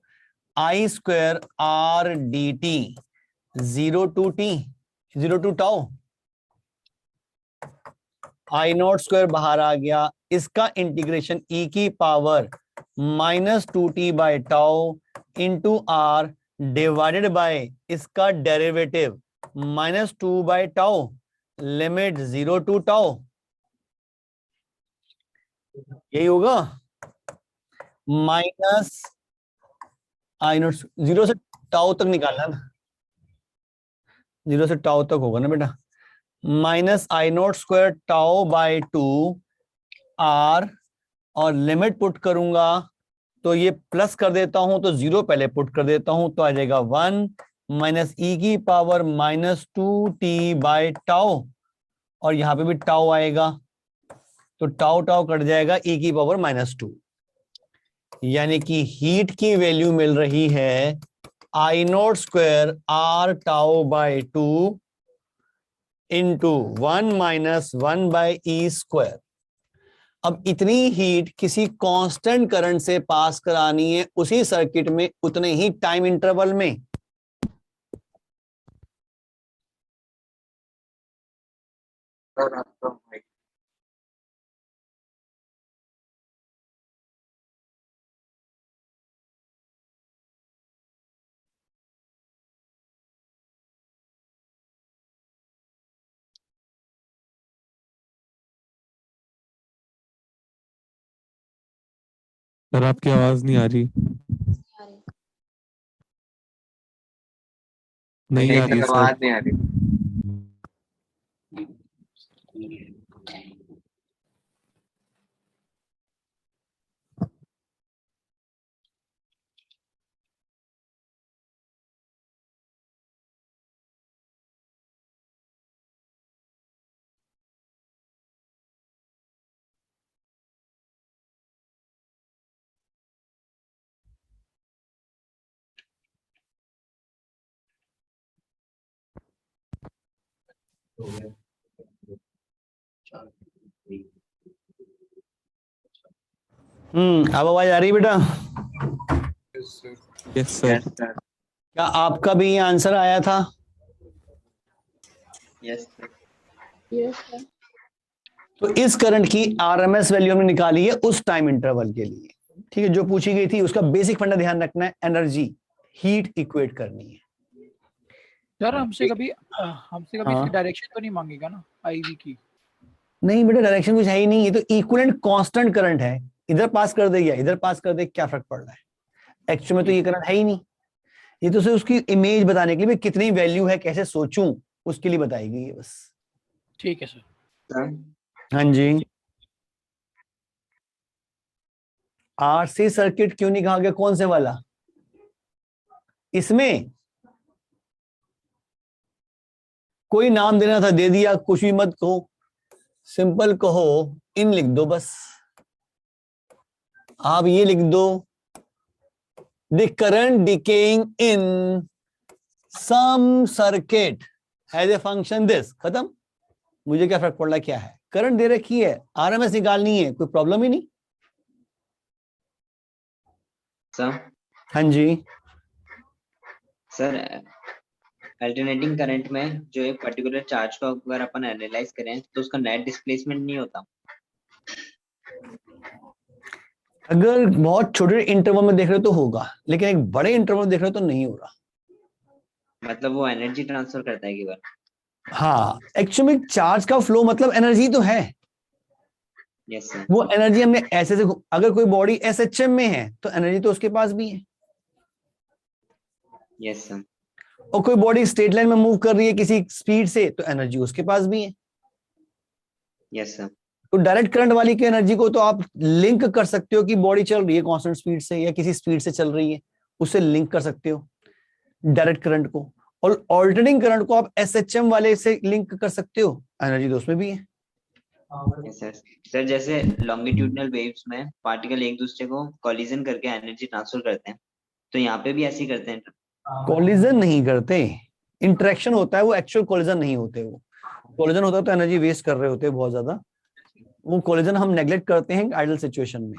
I square R D T, 0 to tau, I naught square बाहर आ गया, इसका इंटीग्रेशन ई की power -2t by tau into R divided by इसका derivative -2 by tau, limit 0 to tau, यही होगा। माइनस आई नॉट 0 से टाउ तक निकालना ना, 0 से टाउ तक होगा ना बेटा, minus I naught square tau by 2 R, और लिमिट पुट करूंगा तो ये प्लस कर देता हूं तो 0 पहले पुट कर देता हूं तो आ जाएगा 1 माइनस ई की पावर -2t बाय टाउ, और यहां पे भी टाउ आएगा तो टाउ टाउ कट जाएगा ई की पावर -2, यानी कि हीट की वैल्यू मिल रही है I naught square R tau by 2 into 1 minus 1 by E square. अब इतनी हीट किसी कांस्टेंट करंट से पास करानी है उसी सर्किट में उतने ही टाइम इंटरवल में, सर आपकी आवाज नहीं आ रही, नहीं आ रही सर। आवाज नहीं आ रही। अब आवाज आ रही है बेटा? Yes sir. क्या आपका भी ये आंसर आया था? Yes sir. तो इस करंट की आरएमएस वैल्यू हमने निकाली है उस टाइम इंटरवल के लिए, ठीक है, जो पूछी गई थी उसका बेसिक फंडा ध्यान रखना है, एनर्जी हीट इक्वेट करनी है। सर हमसे कभी इसकी डायरेक्शन तो नहीं मांगेगा ना आईवी की? नहीं बेटा डायरेक्शन कुछ है ही नहीं, ये तो इक्विवेलेंट कांस्टेंट करंट है, इधर पास कर दे या इधर पास कर दे क्या फर्क पड़ रहा है, एक्चुअल में तो ये करंट है ही नहीं, ये तो सिर्फ उसकी इमेज बताने के लिए कितनी वैल्यू है कैसे सोचूं उसके लिए बताएगी ये बस। ठीक है सर। हाँ जी, आरसी सर्किट क्यों नहीं कहा गया, कौन से वाला? इसमें कोई नाम देना था दे दिया, कुछ भी मत कहो, सिंपल कहो इन लिख दो बस, आप ये लिख दो the current decaying in some circuit has a function this, खत्म। मुझे क्या फर्क पड़ रहा है क्या है, करंट दे रखी है, आरएमएस निकालनी है, कोई प्रॉब्लम ही नहीं। सर। हाँ जी सर अल्टरनेटिंग करंट में जो एक पर्टिकुलर चार्ज को अगर अपन एनालाइज करें तो उसका नेट डिस्प्लेसमेंट नहीं होता। अगर बहुत छोटे इंटरवल में देख रहे हो तो होगा, लेकिन एक बड़े इंटरवल में देख रहे हो तो नहीं हो रहा। मतलब वो एनर्जी ट्रांसफर करता है केवल। हाँ, एक्चुअली चार्ज का फ्लो मतलब एनर्जी तो है। Yes sir. वो एनर्जी हमने ऐसे से, अगर कोई बॉडी एसएचएम में है तो एनर्जी तो उसके पास भी है। Yes sir. और कोई बॉडी स्ट्रेट लाइन में मूव कर रही है किसी स्पीड से तो एनर्जी उसके पास भी है। Yes sir. तो डायरेक्ट करंट वाली की एनर्जी को तो आप लिंक कर सकते हो कि बॉडी चल रही है कांस्टेंट स्पीड से या किसी स्पीड से चल रही है, उससे लिंक कर सकते हो डायरेक्ट करंट को। और ऑल्टरनेटिंग करंट को आप एसएचएम वाले से लिंक कर सकते हो, एनर्जी तो उसमें भी है। सर सर जैसे लॉन्गिट्यूडनल वेव्स में पार्टिकल एक दूसरे को कॉलिजन करके एनर्जी ट्रांसफर करते हैं, तो यहाँ पे भी ऐसे ही करते हैं? कॉलिजन नहीं करते, इंटरेक्शन होता है, वो एक्चुअल कॉलिजन नहीं होते। वो कॉलिजन होता तो एनर्जी वेस्ट कर रहे होते बहुत ज्यादा। वो कॉलिजन हम नेग्लेक्ट करते हैं आइडल सिचुएशन में,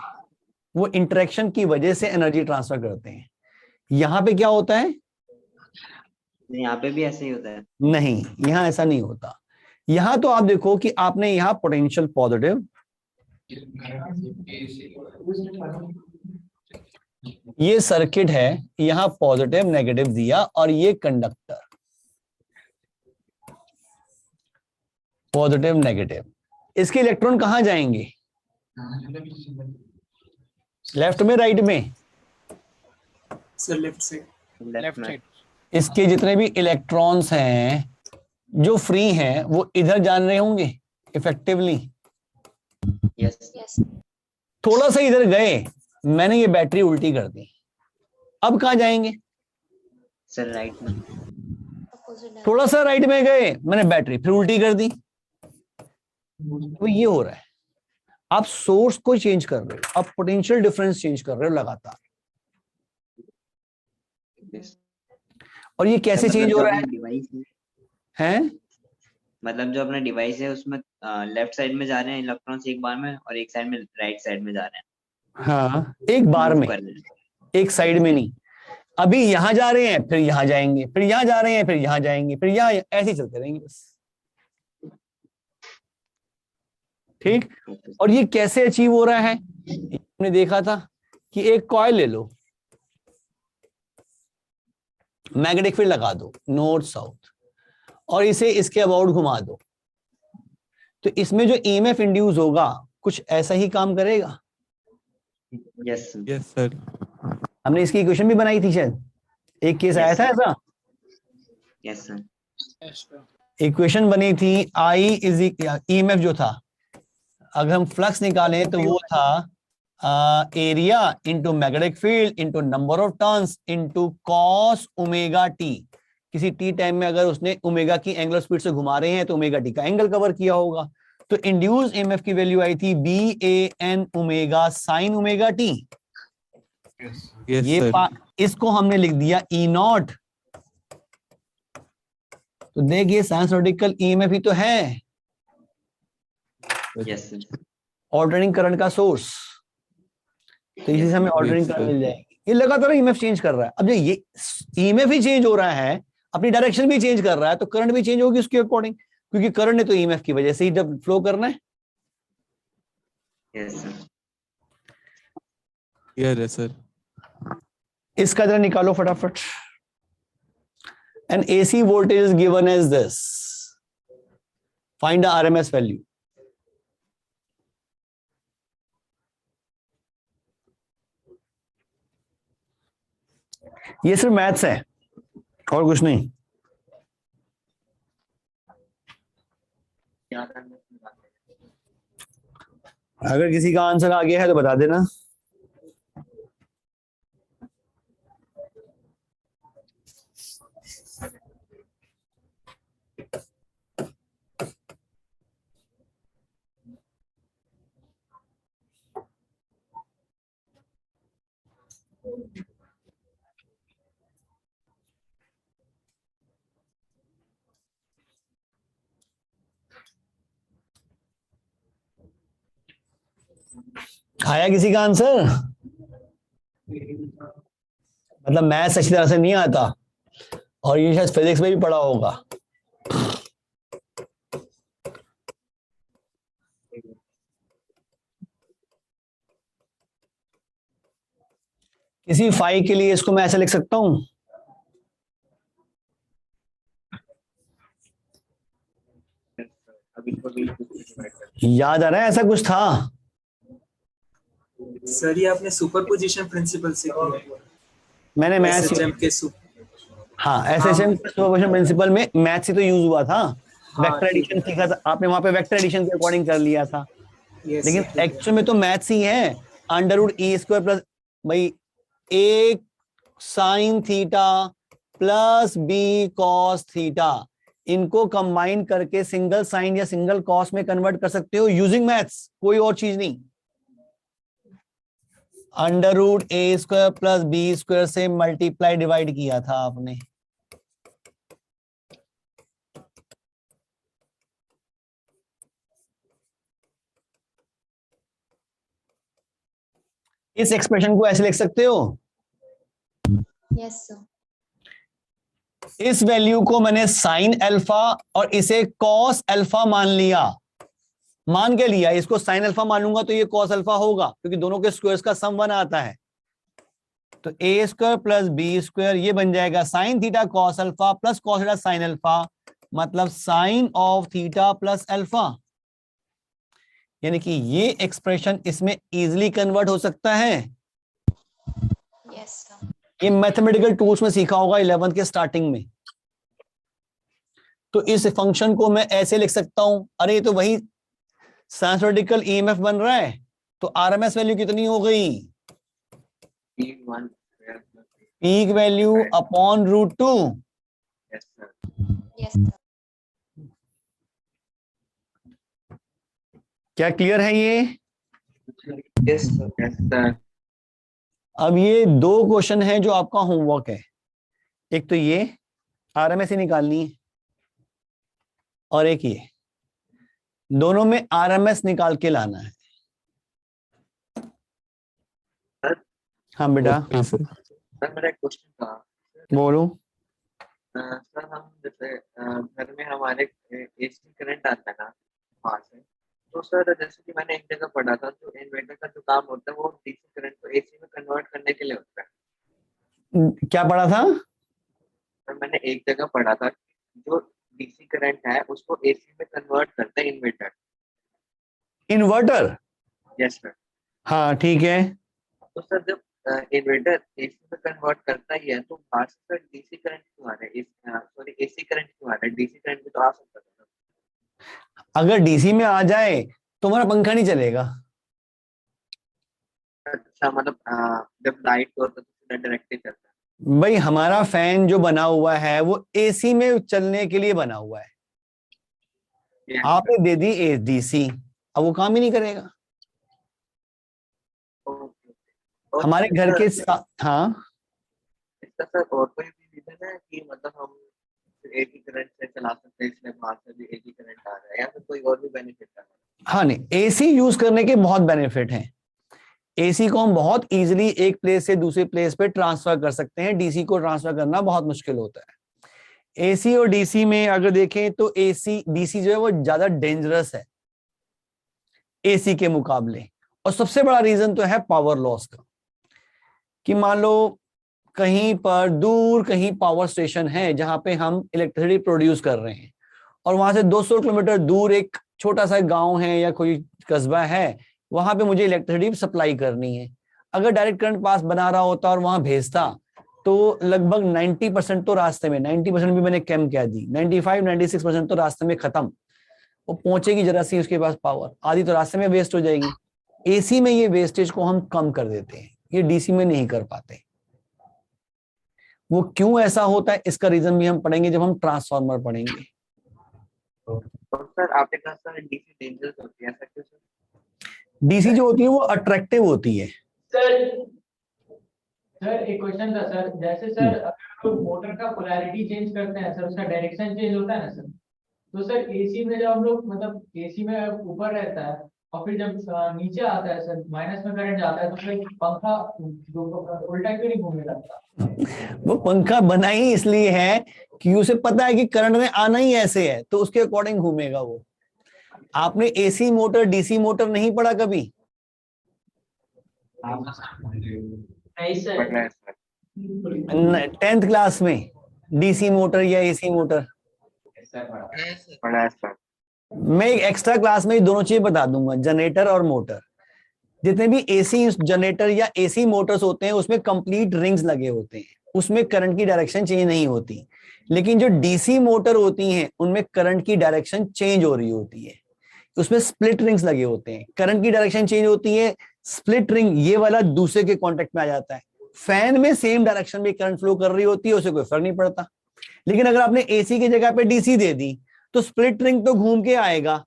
वो इंटरेक्शन की वजह से एनर्जी ट्रांसफर करते हैं। यहाँ पे क्या होता है? यहाँ पे भी ऐसे ही होता है? नहीं, यहाँ ऐसा नहीं होता। यहाँ तो आप देखो कि आपने यहाँ पोटेंशियल पॉजिटिव, ये सर्किट है, यहाँ पॉजिटिव नेगेटिव दिया, और ये कंडक्टर पॉजिटिव नेगेटिव। इसके इलेक्ट्रॉन कहां जाएंगे? लेफ्ट में राइट में? सर लेफ्ट से। Left side. इसके जितने भी इलेक्ट्रॉन्स हैं जो फ्री हैं वो इधर जान रहे होंगे इफेक्टिवली। यस। थोड़ा सा इधर गए, मैंने ये बैटरी उल्टी कर दी, अब कहां जाएंगे? सर राइट में। थोड़ा सा राइट में गए, मैंने बैटरी फिर उल्टी कर दी। तो ये हो रहा है, आप सोर्स को चेंज कर रहे हो, आप पोटेंशियल डिफरेंस चेंज कर रहे हो लगातार। और ये कैसे चेंज हो रहा है? मतलब जो अपना डिवाइस है उसमें लेफ्ट साइड में जा रहे हैं इलेक्ट्रॉन्स एक बार में, और एक साइड में राइट साइड में जा रहे हैं। हाँ, एक बार में, एक साइड में नहीं। अभी यहां जा रहे हैं, फिर यहां जाएंगे, फिर यहां जा रहे हैं, फिर यहां जाएंगे, फिर यहां, ऐसे ही चलते रहेंगे बस। ठीक। और ये कैसे अचीव हो रहा है? हमने देखा था कि एक कॉइल ले लो, मैग्नेटिक फील्ड लगा दो नॉर्थ साउथ, और इसे इसके अबाउट घुमा दो, तो इसमें जो ईएमएफ इंड्यूस होगा कुछ ऐसा ही काम करेगा। Yes sir. हमने इसकी इक्वेशन भी बनाई थी शायद, एक केस आया था ऐसा। Yes sir. इक्वेशन बनी थी, आई इज ईएमएफ जो था, अगर हम फ्लक्स निकालें तो वो था area into magnetic field into number of turns into cos omega T. किसी टी टाइम में अगर उसने ओमेगा की एंगुलर स्पीड से घुमा रहे हैं तो ओमेगा टी का एंगल कवर किया होगा। तो इंड्यूस ईएमएफ की वैल्यू आई थी B A N omega sine omega T. ये इसको हमने लिख दिया ई नॉट। तो देखिए साइनसोडिकल ईएमएफ ही तो है, ऑल्टरनेटिंग करंट का सोर्स। तो इसी से हमें ऑल्टरनेटिंग करंट मिल जाएगी। ये लगातार ईएमएफ चेंज कर रहा है। अब जो ये ईएमएफ ही चेंज हो रहा है, अपनी डायरेक्शन भी चेंज कर रहा है, तो करंट भी चेंज होगी उसके अकॉर्डिंग, क्योंकि करंट ने तो ईएमएफ की वजह से ही जब फ्लो करना है। Yes sir. इसका जरा निकालो फटाफट। An AC voltage is given as this, find the RMS value. ये सिर्फ मैथ्स है और कुछ नहीं। अगर किसी का आंसर आ गया है तो बता देना। आया किसी का आंसर? मतलब मैथ्स अच्छी तरह से नहीं आता, और ये शायद फिजिक्स में भी पढ़ा होगा। किसी फाई के लिए इसको मैं ऐसे लिख सकता हूं, याद आ रहा है ऐसा कुछ था? सर ये आपने सुपरपोजिशन प्रिंसिपल से किया है। मैंने मैथ SHM के हाँ SHM सुपरपोजिशन प्रिंसिपल में मैथ से तो यूज हुआ था, वेक्टर एडिशन सीखा था आपने, वहां पे वेक्टर एडिशन के अकॉर्डिंग कर लिया था। लेकिन एक्चुअल में तो मैथ्स ही है, √e² प्लस भाई a sin theta plus b cos theta, इनको कंबाइन करके सिंगल साइन या सिंगल कॉस में कन्वर्ट कर सकते हो यूजिंग मैथ्स, कोई और चीज नहीं। √a² प्लस b² से मल्टीप्लाई डिवाइड किया था आपने। इस एक्सप्रेशन को ऐसे लिख सकते हो? Yes sir. इस वैल्यू को मैंने साइन अल्फा और इसे कॉस अल्फा मान लिया, मान के लिया, इसको साइन अल्फा मानूंगा तो ये कॉस अल्फा होगा क्योंकि दोनों के स्क्वायर्स का सम 1 आता है। तो a² प्लस b² ये बन जाएगा sine theta cos alpha plus cos theta sine alpha, मतलब sine of theta plus alpha. यानी कि ये एक्सप्रेशन इसमें इजीली कन्वर्ट हो सकता है। Yes sir. ये मैथमेटिकल टूल्स में सीखा होगा 11th के स्टार्टिंग में। तो इस फंक्शन को मैं ऐसे लिख सकता हूं, अरे ये तो वही साइनसॉइडिकल ईएमएफ बन रहा है, तो आरएमएस वैल्यू कितनी हो गई? Peak value upon √2। Yes sir. क्या क्लियर है ये? Yes sir. अब ये 2 क्वेश्चन है जो आपका होमवर्क है, एक तो ये आरएमएस ही निकालनी है और एक ये, दोनों में आरएमएस निकाल के लाना है। हाँ बेटा। सर मेरा एक क्वेश्चन था। बोलो। सर हम जैसे घर में हमारे एसी करंट आता है ना वहां से, तो सर जैसे कि मैंने एक जगह पढ़ा था, तो इन्वर्टर का जो काम होता है वो डीसी करंट को एसी में कन्वर्ट करने के लिए होता है। क्या पढ़ा था? सर मैंने एक जगह पढ़ा था जो डीसी करंट है उसको एसी में कन्वर्ट करता है इन्वर्टर। इन्वर्टर? Yes sir. हाँ ठीक है। तो सर जब इन्वर्टर एसी में कन्वर्ट करता ही है तो बाहर से सर डीसी करंट क्यों आ रहा है? सॉरी एसी करंट क्यों आ रहा है? डीसी करंट भी तो आ सकता था। अगर डीसी में आ जाए तो हमारा पंखा नहीं चलेगा। अच्छा मतलब जब लाइट हो तो सीधा डायरेक्ट चलता है। भाई हमारा फैन जो बना हुआ है वो एसी में चलने के लिए बना हुआ है। आपने दे दी डीसी, अब वो काम ही नहीं करेगा। हमारे घर के हाँ इसका सर और कोई भी रीजन है कि मतलब हम एसी करंट से चला सकते हैं, इसलिए बाहर से भी एसी करंट आ रहा है, या फिर कोई और भी बेनिफिट है? हाँ नहीं, एसी यूज करने के बहुत बेनिफिट हैं। एसी को हम बहुत इजीली एक प्लेस से दूसरे प्लेस पे ट्रांसफर कर सकते हैं, डीसी को ट्रांसफर करना बहुत मुश्किल होता है। एसी और डीसी में अगर देखें तो डीसी जो है वो ज्यादा डेंजरस है एसी के मुकाबले, और सबसे बड़ा रीजन तो है पावर लॉस का, कि मान लो कहीं पर दूर कहीं पावर स्टेशन है जहां पे हम इलेक्ट्रिसिटी प्रोड्यूस कर रहे हैं, और वहां से 200 किलोमीटर दूर एक छोटा सा गांव है या कोई कस्बा है, वहां पे मुझे इलेक्ट्रिसिटी सप्लाई करनी है। अगर डायरेक्ट करंट पास बना रहा होता और वहां भेजता तो लगभग 90% तो रास्ते में, 90% भी मैंने कम क्या दी, 95-96% तो रास्ते में खत्म। वो पहुंचेगी जरा सी उसके पास पावर, आधी तो रास्ते में वेस्ट हो जाएगी। एसी में ये वेस्टेज को हम कम कर देते हैं, ये डीसी में नहीं कर पाते। वो क्यों ऐसा होता है इसका रीजन भी हम पढ़ेंगे जब हम ट्रांसफार्मर पढ़ेंगे। सर आपने कहा सर डीसी डेंजरस होती है, ऐसा क्यों सर? डीसी जो होती है वो अट्रैक्टिव होती है। सर एक क्वेश्चन था सर, जैसे सर अगर मोटर का पोलैरिटी चेंज करते हैं सर, उसका डायरेक्शन चेंज होता है ना सर, तो सर एसी में जब हम लोग मतलब एसी में ऊपर रहता है और फिर जब नीचे आता है सर माइनस में करंट जाता है, तो फिर पंखा उल्टा क्यों नहीं घूमने लगता? वो पंखा बना ही इसलिए है कि उसे पता है कि करंट में आना ही ऐसे है, तो उसके अकॉर्डिंग घूमेगा वो। आपने एसी मोटर डीसी मोटर नहीं पढ़ा कभी? नहीं सर। पढ़ा है सर। 10th क्लास में डीसी मोटर या एसी मोटर? पढ़ा है सर। मैं एक एक्स्ट्रा क्लास में दोनों चीजें बता दूंगा, जनरेटर और मोटर। जितने भी एसी जनरेटर या एसी मोटर्स होते हैं उसमें कंप्लीट रिंग्स लगे होते हैं, उसमें करंट की डायरेक्शन चेंज नहीं होती। लेकिन जो डीसी मोटर होती हैं उनमें करंट की डायरेक्शन चेंज हो रही होती है, उसमें स्प्लिट रिंग्स लगे होते हैं, करंट की डायरेक्शन चेंज होती है। स्प्लिट रिंग ये वाला दूसरे के कांटेक्ट में आ जाता है। फैन में सेम डायरेक्शन में करंट फ्लो कर रही होती है, उसे कोई फर्क नहीं पड़ता। लेकिन अगर आपने एसी की जगह पे डीसी दे दी तो स्प्लिट रिंग तो घूम के आएगा,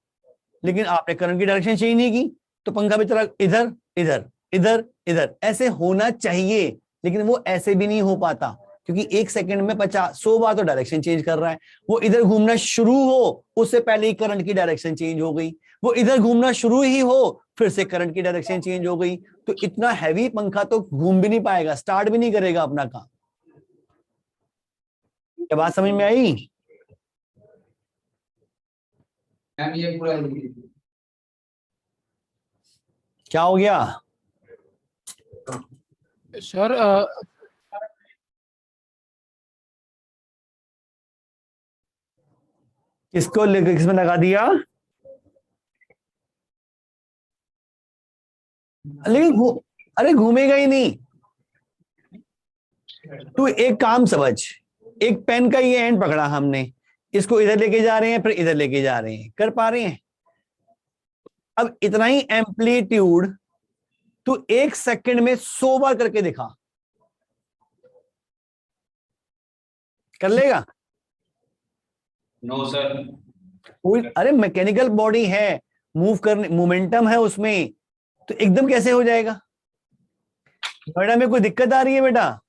लेकिन आपने करंट की डायरेक्शन चेंज नहीं की, तो पंखा भी चला इधर इधर इधर इधर। ऐसे होना चाहिए, लेकिन वो ऐसे भी नहीं हो पाता, क्योंकि 1 सेकंड में 50-100 बार तो डायरेक्शन चेंज कर रहा है। वो इधर घूमना शुरू हो उससे पहले ही करंट की डायरेक्शन चेंज हो गई, वो इधर घूमना शुरू ही हो फिर से करंट की डायरेक्शन चेंज हो गई। तो इतना हैवी पंखा तो घूम भी नहीं पाएगा, स्टार्ट भी नहीं करेगा अपना काम। क्या बात समझ में आई? क्या हो गया सर? किसको किसमें लगा दिया? लेकिन अरे घूमेगा ही नहीं। तू एक काम समझ, एक पेन का ये एंड पकड़ा हमने, इसको इधर लेके जा रहे हैं फिर इधर लेके जा रहे हैं, कर पा रहे हैं? अब इतना ही एम्पलीट्यूड तू 1 सेकंड में 100 बार करके दिखा, कर लेगा? No sir. अरे मैकेनिकल बॉडी है, मूव करने मोमेंटम है उसमें, तो एकदम कैसे हो जाएगा? नोएडा में कोई दिक्कत आ रही है बेटा?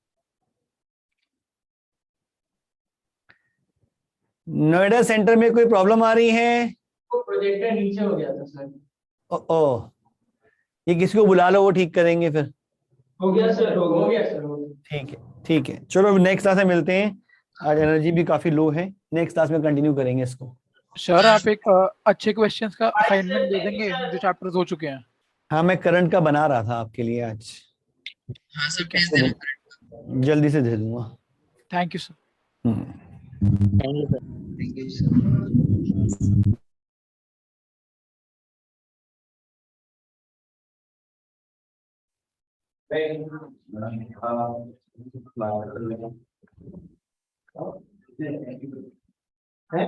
नोएडा सेंटर में कोई प्रॉब्लम आ रही है? वो प्रोजेक्टर नीचे हो गया था सर। ओ ये किसी को बुला लो, वो ठीक करेंगे फिर। हो गया सर, हो गया सर, हो गया। ठीक है ठीक है, चलो नेक्स्ट क्लास में मिलते हैं। आज एनर्जी भी काफी लो है, नेक्स्ट क्लास में कंटिन्यू करेंगे इसको। सर आप एक अच्छे क्वेश्चंस का असाइनमेंट दे देंगे जो चैप्टर्स हो चुके हैं? हाँ मैं करंट का बना रहा था आपके लिए आज। हाँ सर, भेज देना। जल्दी से दे दूंगा। Thank you sir. Thank you sir. Thank you sir. है